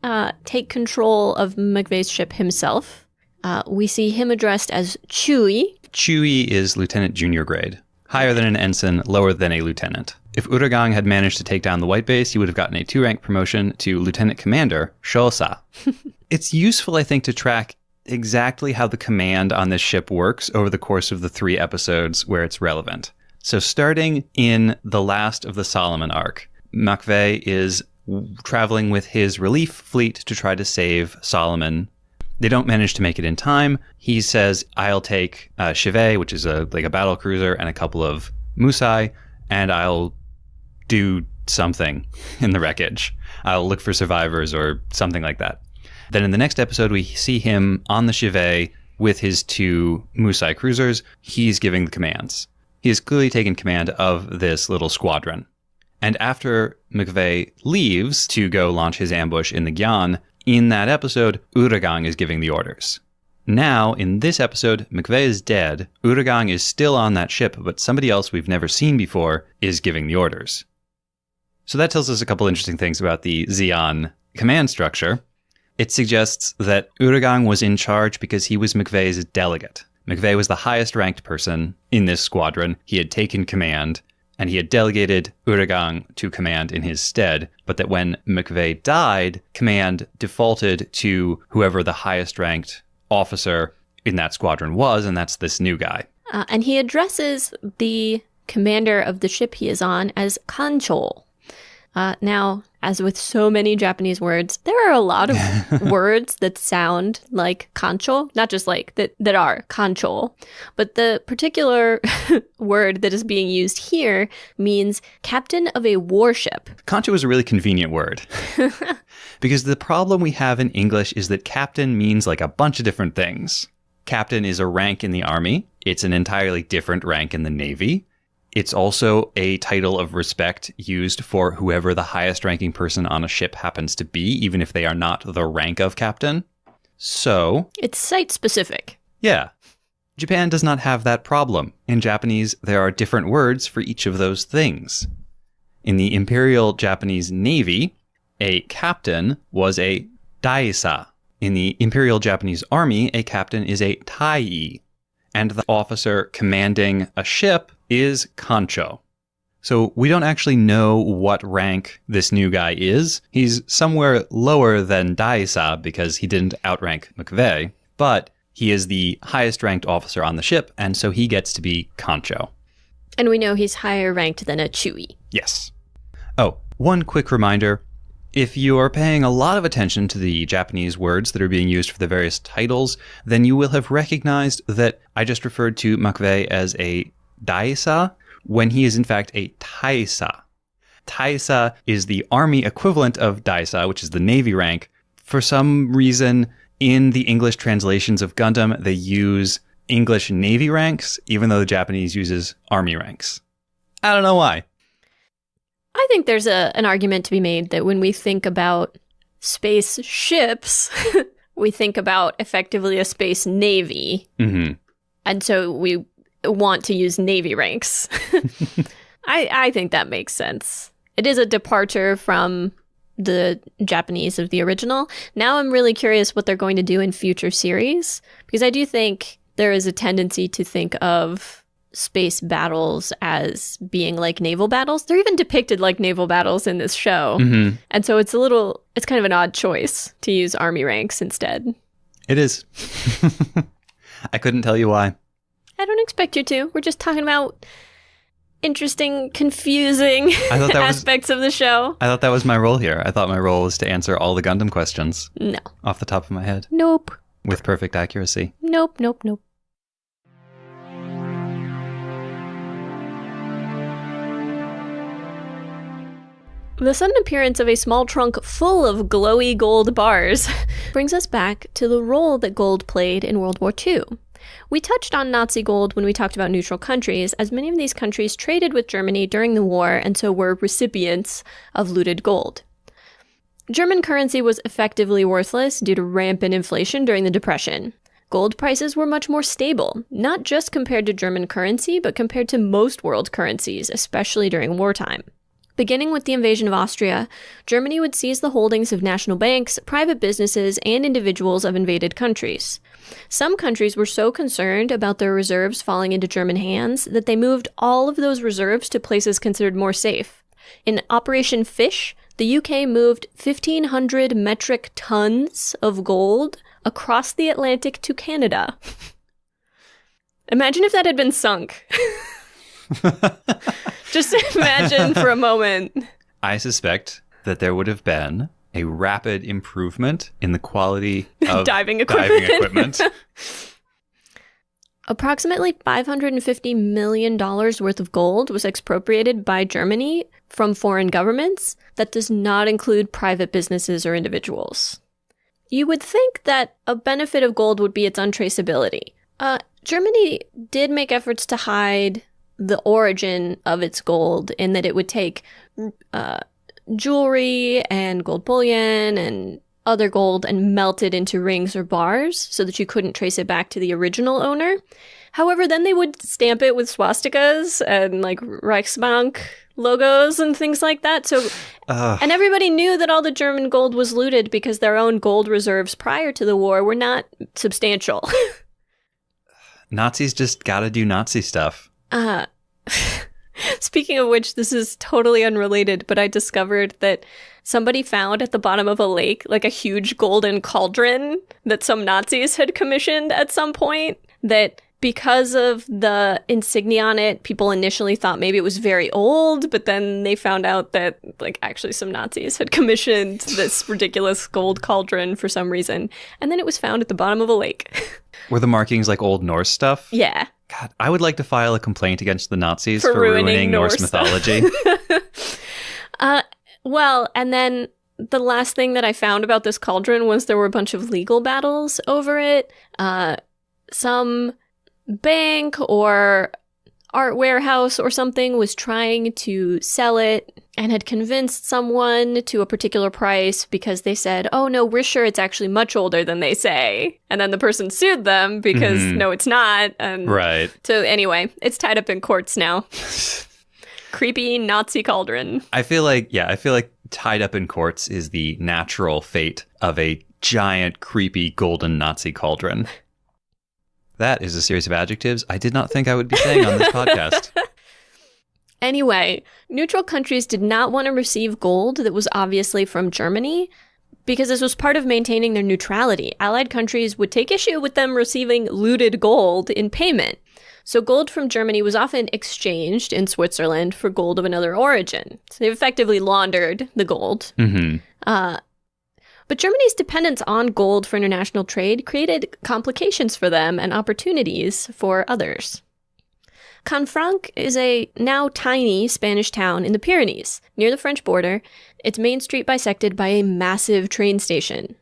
[SPEAKER 2] take control of McVeigh's ship himself. We see him addressed as Chui.
[SPEAKER 1] Chui is lieutenant junior grade, higher than an ensign, lower than a lieutenant. If Uragang had managed to take down the White Base, he would have gotten a 2-rank promotion to lieutenant commander, Shosa. It's useful, I think, to track exactly how the command on this ship works over the course of the 3 episodes where it's relevant. So starting in the last of the Solomon arc, McVeigh is traveling with his relief fleet to try to save Solomon. They don't manage to make it in time. He says, I'll take Shive, which is like a battle cruiser, and a couple of Musai, and I'll do something in the wreckage. I'll look for survivors or something like that. Then in the next episode, we see him on the Shive with his 2 Musai cruisers. He's giving the commands. He has clearly taken command of this little squadron. And after McVeigh leaves to go launch his ambush in the Gyan, in that episode, Uragang is giving the orders. Now, in this episode, McVeigh is dead, Uragang is still on that ship, but somebody else we've never seen before is giving the orders. So that tells us a couple interesting things about the Xi'an command structure. It suggests that Uragang was in charge because he was McVeigh's delegate. McVeigh was the highest ranked person in this squadron. He had taken command, and he had delegated Uragang to command in his stead, but that when McVeigh died, command defaulted to whoever the highest ranked officer in that squadron was, and that's this new guy.
[SPEAKER 2] And he addresses the commander of the ship he is on as Kancho. Now, as with so many Japanese words, there are a lot of words that sound like kancho, not just like that are kancho, but the particular word that is being used here means captain of a warship.
[SPEAKER 1] Kancho is a really convenient word because the problem we have in English is that captain means like a bunch of different things. Captain is a rank in the army. It's an entirely different rank in the Navy. It's also a title of respect used for whoever the highest ranking person on a ship happens to be, even if they are not the rank of captain. So
[SPEAKER 2] it's site specific.
[SPEAKER 1] Yeah. Japan does not have that problem. In Japanese, there are different words for each of those things. In the Imperial Japanese Navy, a captain was a daisa. In the Imperial Japanese Army, a captain is a tai. And the officer commanding a ship is kancho. So we don't actually know what rank this new guy is. He's somewhere lower than daisa because he didn't outrank McVeigh, but he is the highest ranked officer on the ship, and so he gets to be kancho.
[SPEAKER 2] And we know he's higher ranked than a Chewie.
[SPEAKER 1] Yes. Oh, one quick reminder. If you are paying a lot of attention to the Japanese words that are being used for the various titles, then you will have recognized that I just referred to McVeigh as a daisa when he is in fact a taisa. Taisa is the army equivalent of daisa, which is the Navy rank. For some reason, in the English translations of Gundam, they use English Navy ranks, even though the Japanese uses army ranks. I don't know why.
[SPEAKER 2] I think there's an argument to be made that when we think about space ships, we think about effectively a space navy.
[SPEAKER 1] Mm-hmm.
[SPEAKER 2] And so we want to use Navy ranks. I think that makes sense. It is a departure from the Japanese of the original. Now I'm really curious what they're going to do in future series, because I do think there is a tendency to think of space battles as being like naval battles. They're even depicted like naval battles in this show.
[SPEAKER 1] Mm-hmm.
[SPEAKER 2] And so it's kind of an odd choice to use army ranks instead.
[SPEAKER 1] It is. I couldn't tell you why.
[SPEAKER 2] I don't expect you to. We're just talking about interesting, confusing aspects of the show.
[SPEAKER 1] I thought that was my role here. I thought my role was to answer all the Gundam questions.
[SPEAKER 2] No.
[SPEAKER 1] Off the top of my head.
[SPEAKER 2] Nope.
[SPEAKER 1] With perfect accuracy.
[SPEAKER 2] Nope. The sudden appearance of a small trunk full of glowy gold bars brings us back to the role that gold played in World War II. We touched on Nazi gold when we talked about neutral countries, as many of these countries traded with Germany during the war and so were recipients of looted gold. German currency was effectively worthless due to rampant inflation during the Depression. Gold prices were much more stable, not just compared to German currency, but compared to most world currencies, especially during wartime. Beginning with the invasion of Austria, Germany would seize the holdings of national banks, private businesses, and individuals of invaded countries. Some countries were so concerned about their reserves falling into German hands that they moved all of those reserves to places considered more safe. In Operation Fish, the UK moved 1,500 metric tons of gold across the Atlantic to Canada. Imagine if that had been sunk. Just imagine for a moment.
[SPEAKER 1] I suspect that there would have been a rapid improvement in the quality of
[SPEAKER 2] diving equipment. Approximately $550 million worth of gold was expropriated by Germany from foreign governments. That does not include private businesses or individuals. You would think that a benefit of gold would be its untraceability. Germany did make efforts to hide the origin of its gold, in that it would take jewelry and gold bullion and other gold and melt it into rings or bars so that you couldn't trace it back to the original owner. However, then they would stamp it with swastikas and like Reichsbank logos and things like that. So, and everybody knew that all the German gold was looted because their own gold reserves prior to the war were not substantial.
[SPEAKER 1] Nazis just gotta do Nazi stuff.
[SPEAKER 2] Speaking of which, this is totally unrelated, but I discovered that somebody found at the bottom of a lake like a huge golden cauldron that some Nazis had commissioned at some point, that because of the insignia on it, people initially thought maybe it was very old, but then they found out that like actually some Nazis had commissioned this ridiculous gold cauldron for some reason. And then it was found at the bottom of a lake.
[SPEAKER 1] Were the markings like Old Norse stuff?
[SPEAKER 2] Yeah.
[SPEAKER 1] God, I would like to file a complaint against the Nazis for ruining Norse mythology.
[SPEAKER 2] Well, and then the last thing that I found about this cauldron was there were a bunch of legal battles over it. Some bank or art warehouse or something was trying to sell it and had convinced someone to a particular price because they said, oh no, we're sure it's actually much older than they say. And then the person sued them because no, it's not. And
[SPEAKER 1] right.
[SPEAKER 2] So anyway, it's tied up in courts now. Creepy Nazi cauldron.
[SPEAKER 1] I feel like tied up in courts is the natural fate of a giant, creepy, golden Nazi cauldron. That is a series of adjectives I did not think I would be saying on this podcast.
[SPEAKER 2] Anyway, neutral countries did not want to receive gold that was obviously from Germany because this was part of maintaining their neutrality. Allied countries would take issue with them receiving looted gold in payment. So gold from Germany was often exchanged in Switzerland for gold of another origin. So they effectively laundered the gold.
[SPEAKER 1] Mm-hmm.
[SPEAKER 2] But Germany's dependence on gold for international trade created complications for them and opportunities for others. Canfranc is a now tiny Spanish town in the Pyrenees, near the French border, its main street bisected by a massive train station.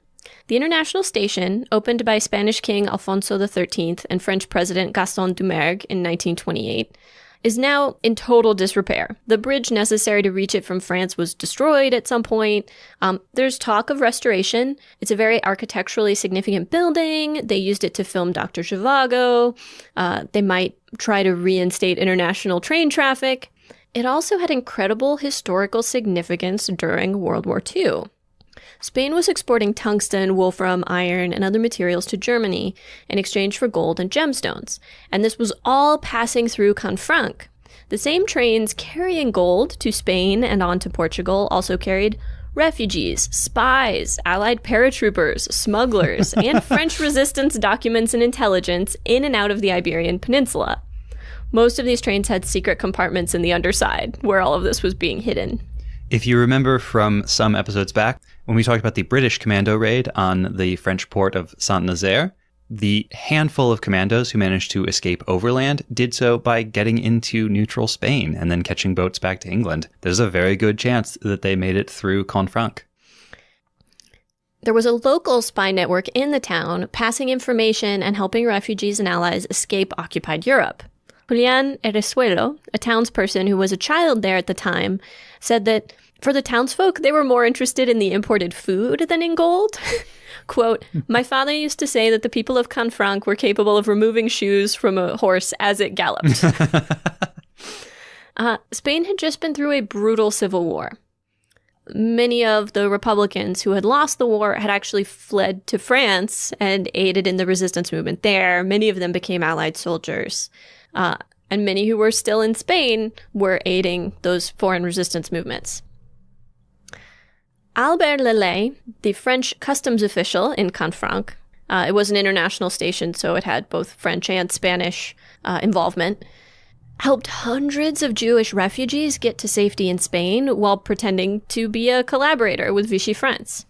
[SPEAKER 2] The international station, opened by Spanish King Alfonso XIII and French President Gaston Doumergue in 1928, is now in total disrepair. The bridge necessary to reach it from France was destroyed at some point. There's talk of restoration. It's a very architecturally significant building. They used it to film Dr. Zhivago. They might try to reinstate international train traffic. It also had incredible historical significance during World War II. Spain was exporting tungsten, wolfram, iron, and other materials to Germany in exchange for gold and gemstones, and this was all passing through Canfranc. The same trains carrying gold to Spain and on to Portugal also carried refugees, spies, Allied paratroopers, smugglers, and French resistance documents and intelligence in and out of the Iberian Peninsula. Most of these trains had secret compartments in the underside, where all of this was being hidden.
[SPEAKER 1] If you remember from some episodes back, when we talked about the British commando raid on the French port of Saint-Nazaire, the handful of commandos who managed to escape overland did so by getting into neutral Spain and then catching boats back to England. There's a very good chance that they made it through Canfranc.
[SPEAKER 2] There was a local spy network in the town, passing information and helping refugees and allies escape occupied Europe. Julian Eresuelo, a townsperson who was a child there at the time, said that for the townsfolk, they were more interested in the imported food than in gold. Quote, my father used to say that the people of Canfranc were capable of removing shoes from a horse as it galloped. Spain had just been through a brutal civil war. Many of the Republicans who had lost the war had actually fled to France and aided in the resistance movement there. Many of them became Allied soldiers. And many who were still in Spain were aiding those foreign resistance movements. Albert Lelay, the French customs official in Canfranc, it was an international station, so it had both French and Spanish involvement, helped hundreds of Jewish refugees get to safety in Spain while pretending to be a collaborator with Vichy France.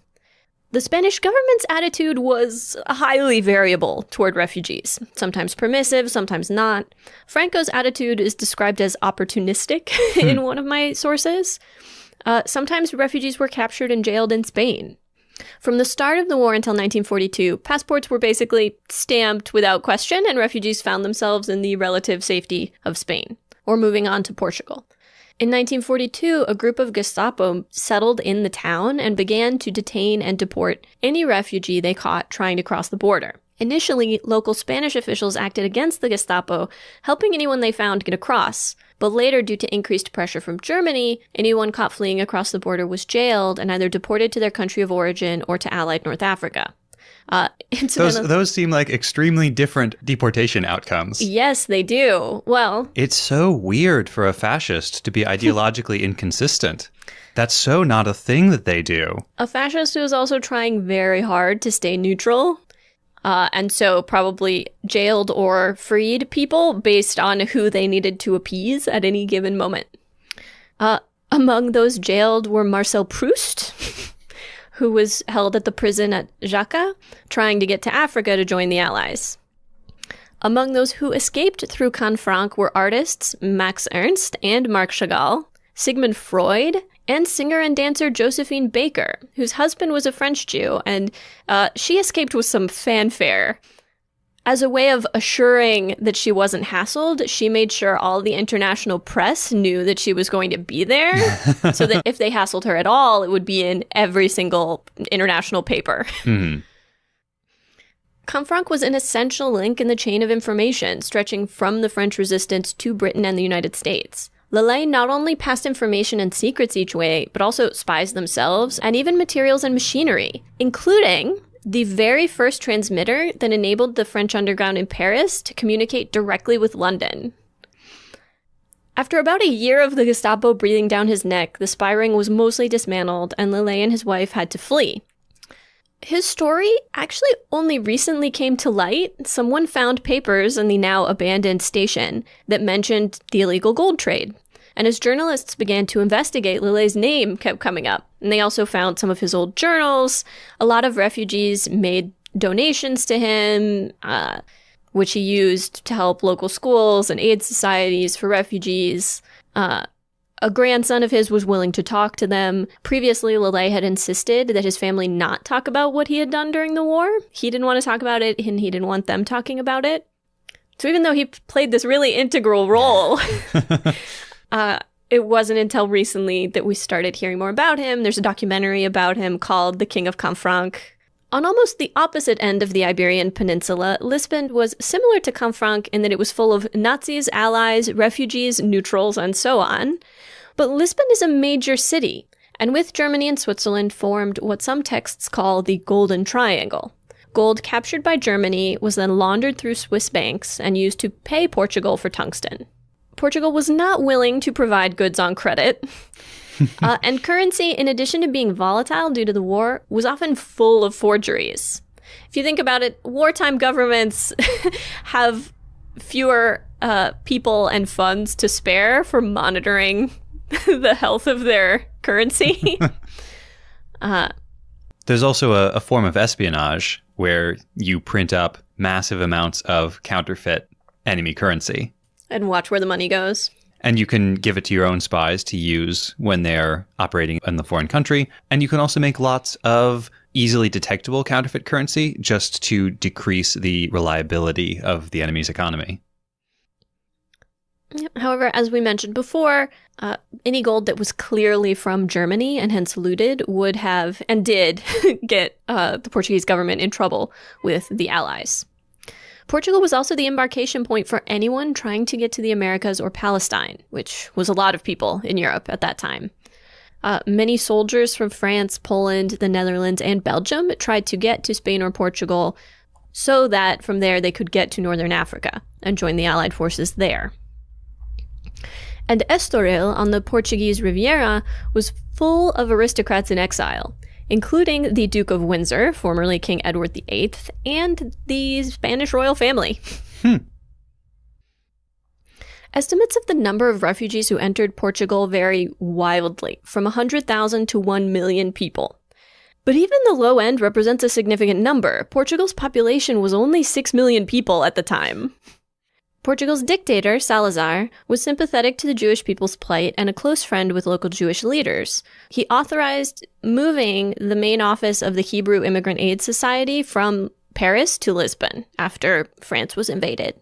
[SPEAKER 2] The Spanish government's attitude was highly variable toward refugees, sometimes permissive, sometimes not. Franco's attitude is described as opportunistic in one of my sources. Sometimes refugees were captured and jailed in Spain. From the start of the war until 1942, passports were basically stamped without question, and refugees found themselves in the relative safety of Spain. or moving on to Portugal. In 1942, a group of Gestapo settled in the town and began to detain and deport any refugee they caught trying to cross the border. Initially, local Spanish officials acted against the Gestapo, helping anyone they found get across. But later, due to increased pressure from Germany, anyone caught fleeing across the border was jailed and either deported to their country of origin or to Allied North Africa.
[SPEAKER 1] Those seem like extremely different deportation outcomes.
[SPEAKER 2] Yes, they do. Well,
[SPEAKER 1] it's so weird for a fascist to be ideologically inconsistent. That's so not a thing that they do.
[SPEAKER 2] A fascist who is also trying very hard to stay neutral, and so probably jailed or freed people based on who they needed to appease at any given moment. Among those jailed were Marcel Proust, who was held at the prison at Jaca, trying to get to Africa to join the Allies. Among those who escaped through Canfranc were artists Max Ernst and Marc Chagall, Sigmund Freud, and singer and dancer Josephine Baker, whose husband was a French Jew, and she escaped with some fanfare. As a way of assuring that she wasn't hassled, she made sure all the international press knew that she was going to be there, so that if they hassled her at all, it would be in every single international paper.
[SPEAKER 1] Mm-hmm.
[SPEAKER 2] Canfranc was an essential link in the chain of information, stretching from the French resistance to Britain and the United States. Lelay not only passed information and secrets each way, but also spies themselves, and even materials and machinery, including the very first transmitter that enabled the French underground in Paris to communicate directly with London. After about a year of the Gestapo breathing down his neck, the spy ring was mostly dismantled, and Lelay and his wife had to flee. His story actually only recently came to light. Someone found papers in the now abandoned station that mentioned the illegal gold trade. And as journalists began to investigate, Lelay's name kept coming up. And they also found some of his old journals. A lot of refugees made donations to him, which he used to help local schools and aid societies for refugees. A grandson of his was willing to talk to them. Previously, Lelay had insisted that his family not talk about what he had done during the war. He didn't want to talk about it, and he didn't want them talking about it. So even though he played this really integral role, it wasn't until recently that we started hearing more about him. There's a documentary about him called The King of Canfranc. On almost the opposite end of the Iberian Peninsula, Lisbon was similar to Canfranc in that it was full of Nazis, allies, refugees, neutrals, and so on. But Lisbon is a major city, and with Germany and Switzerland formed what some texts call the Golden Triangle. Gold captured by Germany was then laundered through Swiss banks and used to pay Portugal for tungsten. Portugal was not willing to provide goods on credit. And currency, in addition to being volatile due to the war, was often full of forgeries. If you think about it, wartime governments have fewer people and funds to spare for monitoring the health of their currency.
[SPEAKER 1] There's also a form of espionage where you print up massive amounts of counterfeit enemy currency.
[SPEAKER 2] And watch where the money goes.
[SPEAKER 1] And you can give it to your own spies to use when they're operating in the foreign country. And you can also make lots of easily detectable counterfeit currency just to decrease the reliability of the enemy's economy.
[SPEAKER 2] However, as we mentioned before, any gold that was clearly from Germany and hence looted would have, and did, get the Portuguese government in trouble with the Allies. Portugal was also the embarkation point for anyone trying to get to the Americas or Palestine, which was a lot of people in Europe at that time. Many soldiers from France, Poland, the Netherlands, and Belgium tried to get to Spain or Portugal so that from there they could get to northern Africa and join the Allied forces there. And Estoril on the Portuguese Riviera was full of aristocrats in exile, including the Duke of Windsor, formerly King Edward VIII, and the Spanish royal family. Estimates of the number of refugees who entered Portugal vary wildly, from 100,000 to 1 million people. But even the low end represents a significant number. Portugal's population was only 6 million people at the time. Portugal's dictator, Salazar, was sympathetic to the Jewish people's plight and a close friend with local Jewish leaders. He authorized moving the main office of the Hebrew Immigrant Aid Society from Paris to Lisbon after France was invaded.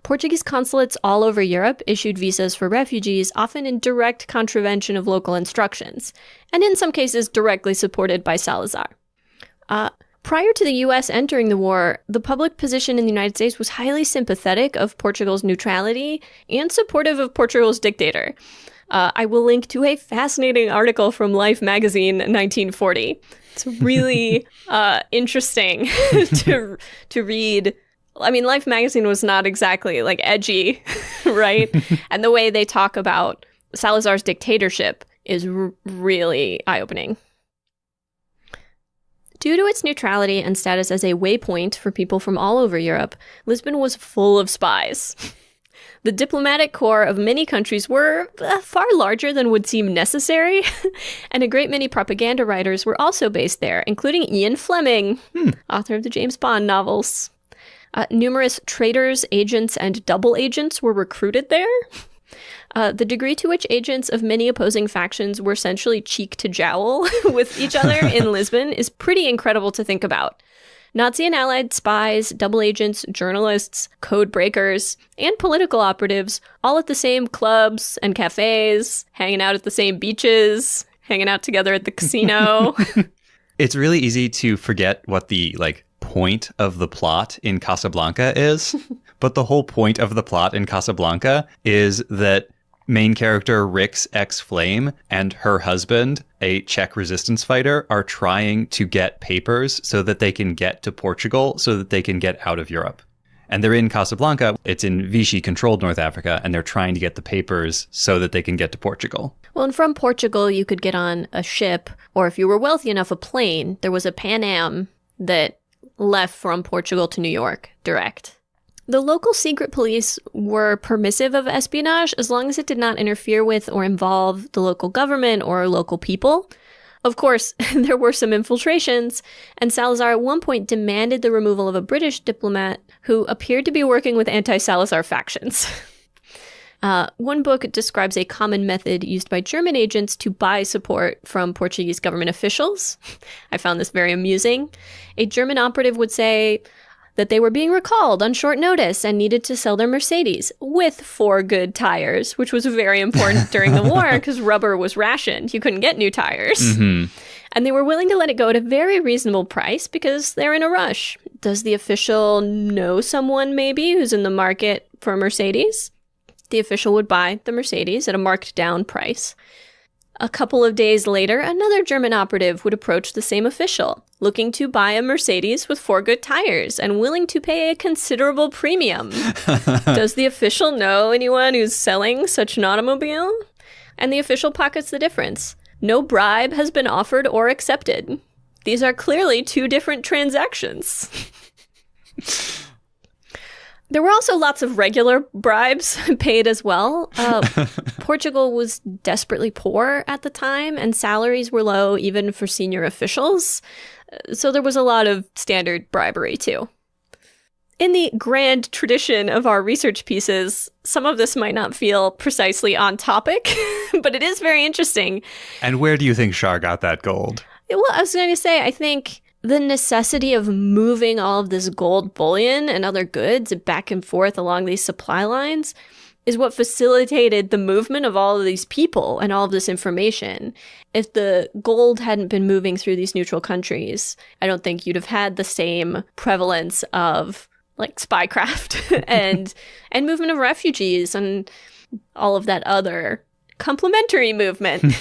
[SPEAKER 2] Portuguese consulates all over Europe issued visas for refugees, often in direct contravention of local instructions, and in some cases directly supported by Salazar. Prior to the U.S. entering the war, the public position in the United States was highly sympathetic of Portugal's neutrality and supportive of Portugal's dictator. I will link to a fascinating article from Life magazine 1940. It's really interesting to read. I mean, Life magazine was not exactly like edgy, right? And the way they talk about Salazar's dictatorship is really eye-opening. Due to its neutrality and status as a waypoint for people from all over Europe, Lisbon was full of spies. The diplomatic corps of many countries were far larger than would seem necessary, and a great many propaganda writers were also based there, including Ian Fleming, author of the James Bond novels. Numerous traitors, agents, and double agents were recruited there. The degree to which agents of many opposing factions were essentially cheek to jowl with each other in Lisbon is pretty incredible to think about. Nazi and Allied spies, double agents, journalists, code breakers, and political operatives, all at the same clubs and cafes, hanging out at the same beaches, hanging out together at the casino.
[SPEAKER 1] It's really easy to forget what the, point of the plot in Casablanca is. But the whole point of the plot in Casablanca is that main character Rick's ex-flame and her husband, a Czech resistance fighter, are trying to get papers so that they can get to Portugal, so that they can get out of Europe. And they're in Casablanca. It's in Vichy-controlled North Africa, and they're trying to get the papers so that they can get to Portugal.
[SPEAKER 2] Well, and from Portugal, you could get on a ship, or if you were wealthy enough, a plane. There was a Pan Am that left from Portugal to New York, direct. The local secret police were permissive of espionage as long as it did not interfere with or involve the local government or local people. Of course, there were some infiltrations, and Salazar at one point demanded the removal of a British diplomat who appeared to be working with anti-Salazar factions. One book describes a common method used by German agents to buy support from Portuguese government officials. I found this very amusing. A German operative would say that they were being recalled on short notice and needed to sell their Mercedes with 4 good tires, which was very important during the war because rubber was rationed. You couldn't get new tires. Mm-hmm. And they were willing to let it go at a very reasonable price because they're in a rush. Does the official know someone maybe who's in the market for a Mercedes? The official would buy the Mercedes at a marked down price. A couple of days later, another German operative would approach the same official, looking to buy a Mercedes with 4 good tires and willing to pay a considerable premium. Does the official know anyone who's selling such an automobile? And the official pockets the difference. No bribe has been offered or accepted. These are clearly 2 different transactions. There were also lots of regular bribes paid as well. Portugal was desperately poor at the time, and salaries were low even for senior officials. So there was a lot of standard bribery, too. In the grand tradition of our research pieces, some of this might not feel precisely on topic, but it is very interesting.
[SPEAKER 1] And where do you think Char got that gold?
[SPEAKER 2] Well, I was going to say, I think the necessity of moving all of this gold bullion and other goods back and forth along these supply lines is what facilitated the movement of all of these people and all of this information. If the gold hadn't been moving through these neutral countries, I don't think you'd have had the same prevalence of spycraft and movement of refugees and all of that other complementary movement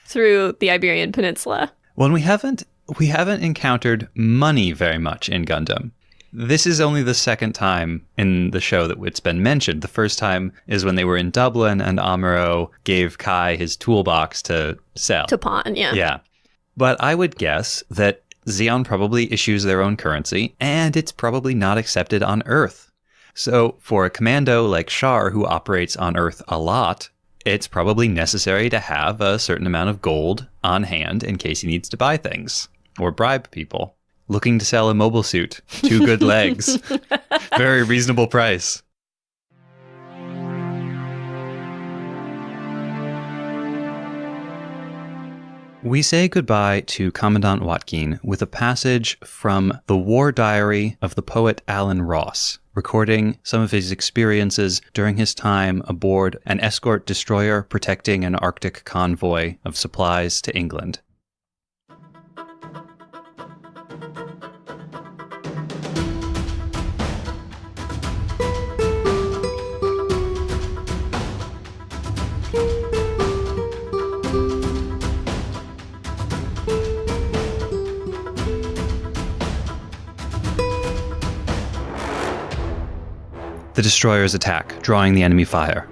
[SPEAKER 2] through the Iberian Peninsula.
[SPEAKER 1] Well, we haven't encountered money very much in Gundam. This is only the second time in the show that it's been mentioned. The first time is when they were in Dublin and Amuro gave Kai his toolbox to sell.
[SPEAKER 2] To pawn, yeah.
[SPEAKER 1] Yeah. But I would guess that Zeon probably issues their own currency, and it's probably not accepted on Earth. So for a commando like Char, who operates on Earth a lot, it's probably necessary to have a certain amount of gold on hand in case he needs to buy things or bribe people. Looking to sell a mobile suit, 2 good legs, very reasonable price. We say goodbye to Commandant Watkin with a passage from the War Diary of the poet Alan Ross, recording some of his experiences during his time aboard an escort destroyer protecting an Arctic convoy of supplies to England. The destroyers attack, drawing the enemy fire.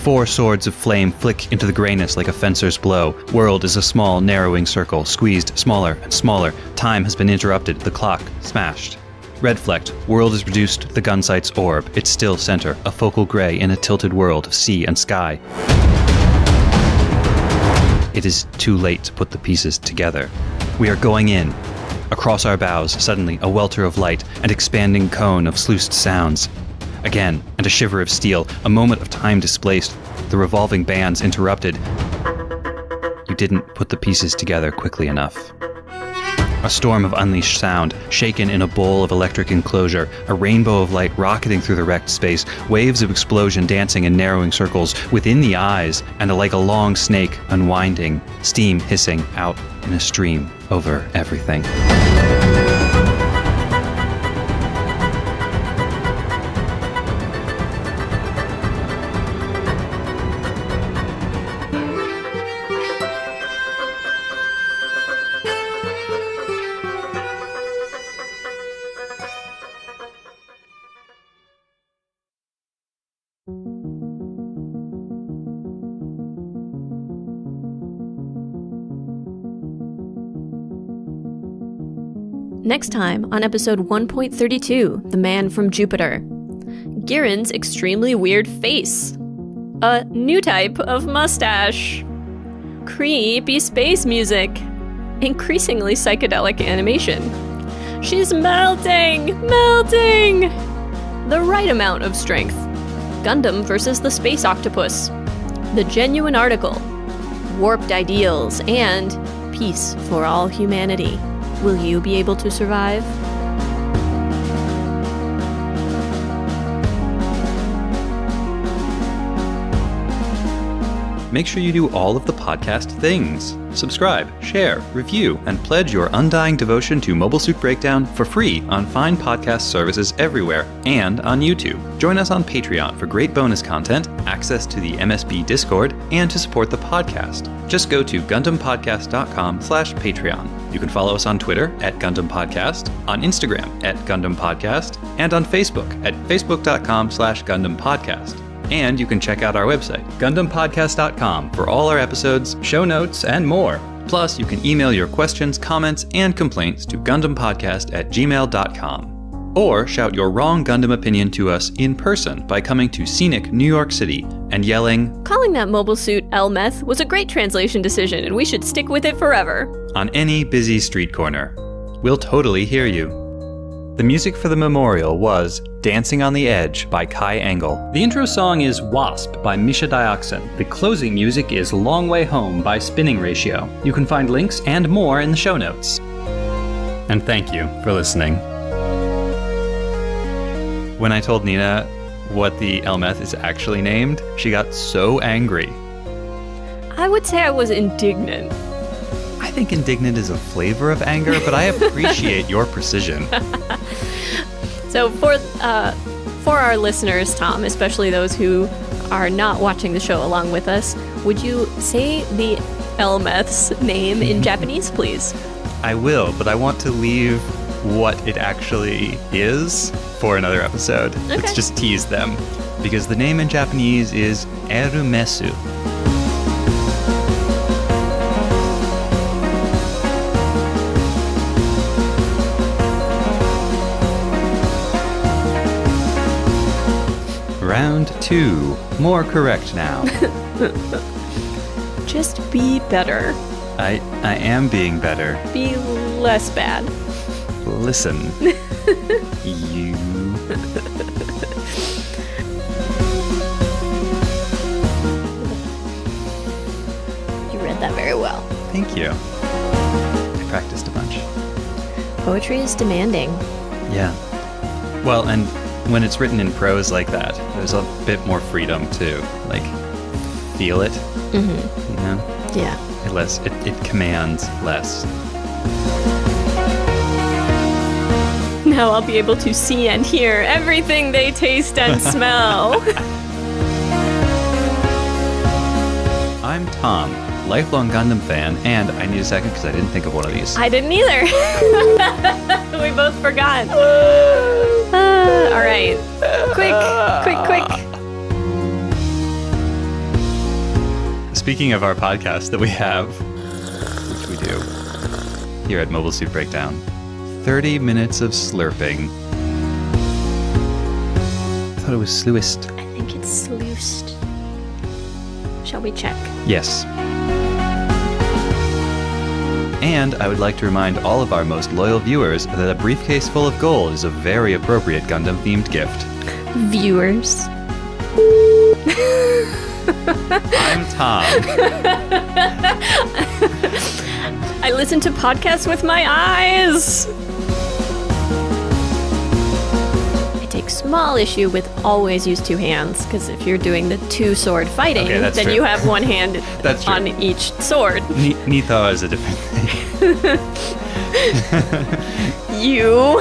[SPEAKER 1] 4 swords of flame flick into the grayness like a fencer's blow. World is a small, narrowing circle, squeezed smaller and smaller. Time has been interrupted, the clock smashed. Red flecked, world is reduced to the gunsight's orb, its still center, a focal gray in a tilted world of sea and sky. It is too late to put the pieces together. We are going in. Across our bows, suddenly, a welter of light, an expanding cone of sluiced sounds. Again, and a shiver of steel, a moment of time displaced, the revolving bands interrupted. You didn't put the pieces together quickly enough. A storm of unleashed sound, shaken in a bowl of electric enclosure, a rainbow of light rocketing through the wrecked space, waves of explosion dancing in narrowing circles within the eyes, and like a long snake unwinding, steam hissing out in a stream over everything.
[SPEAKER 2] Next time on episode 1.32, The Man from Jupiter. Girin's extremely weird face. A new type of mustache. Creepy space music. Increasingly psychedelic animation. She's melting! Melting! The right amount of strength. Gundam versus the space octopus. The genuine article. Warped ideals and peace for all humanity. Will you be able to survive?
[SPEAKER 1] Make sure you do all of the podcast things. Subscribe, share, review, and pledge your undying devotion to Mobile Suit Breakdown for free on fine podcast services everywhere and on YouTube. Join us on Patreon for great bonus content, access to the MSB Discord, and to support the podcast. Just go to GundamPodcast.com/Patreon. You can follow us on Twitter at Gundam Podcast, on Instagram at Gundam Podcast, and on Facebook at Facebook.com/Gundam Podcast. And you can check out our website, GundamPodcast.com, for all our episodes, show notes, and more. Plus, you can email your questions, comments, and complaints to GundamPodcast@gmail.com. Or shout your wrong Gundam opinion to us in person by coming to scenic New York City and yelling,
[SPEAKER 2] "Calling that mobile suit Elmeth was a great translation decision, and we should stick with it forever,"
[SPEAKER 1] on any busy street corner. We'll totally hear you. The music for the memorial was Dancing on the Edge by Kai Engel. The intro song is Wasp by Misha Dioxin. The closing music is Long Way Home by Spinning Ratio. You can find links and more in the show notes. And thank you for listening. When I told Nina what the Elmeth is actually named, she got so angry.
[SPEAKER 2] I would say I was indignant.
[SPEAKER 1] I think indignant is a flavor of anger, but I appreciate your precision.
[SPEAKER 2] So for our listeners, Tom, especially those who are not watching the show along with us, would you say the Elmeth's name in Japanese, please?
[SPEAKER 1] I will, but I want to leave what it actually is for another episode.
[SPEAKER 2] Okay.
[SPEAKER 1] Let's just tease them. Because the name in Japanese is Erumesu. Round 2. More correct now.
[SPEAKER 2] Just be better.
[SPEAKER 1] I am being better.
[SPEAKER 2] Be less bad.
[SPEAKER 1] Listen. You.
[SPEAKER 2] You read that very well.
[SPEAKER 1] Thank you. I practiced a bunch.
[SPEAKER 2] Poetry is demanding.
[SPEAKER 1] Yeah. Well, and when it's written in prose like that, there's a bit more freedom to, like, feel it.
[SPEAKER 2] Mm-hmm.
[SPEAKER 1] You know?
[SPEAKER 2] Yeah.
[SPEAKER 1] It commands less.
[SPEAKER 2] Now I'll be able to see and hear everything they taste and smell.
[SPEAKER 1] I'm Tom, lifelong Gundam fan, and I need a second because I didn't think of one of these.
[SPEAKER 2] I didn't either. We both forgot. All right. Quick.
[SPEAKER 1] Speaking of our podcast that we have, which we do here at Mobile Suit Breakdown, 30 minutes of slurping. I thought it was sluiced.
[SPEAKER 2] I think it's sluiced. Shall we check?
[SPEAKER 1] Yes. And I would like to remind all of our most loyal viewers that a briefcase full of gold is a very appropriate Gundam-themed gift.
[SPEAKER 2] Viewers.
[SPEAKER 1] I'm Tom.
[SPEAKER 2] I listen to podcasts with my eyes. I take small issue with always use two hands, because if you're doing the two-sword fighting, then
[SPEAKER 1] true.
[SPEAKER 2] you have one hand
[SPEAKER 1] That's
[SPEAKER 2] on
[SPEAKER 1] true.
[SPEAKER 2] each sword.
[SPEAKER 1] Nitho is a different thing.
[SPEAKER 2] You.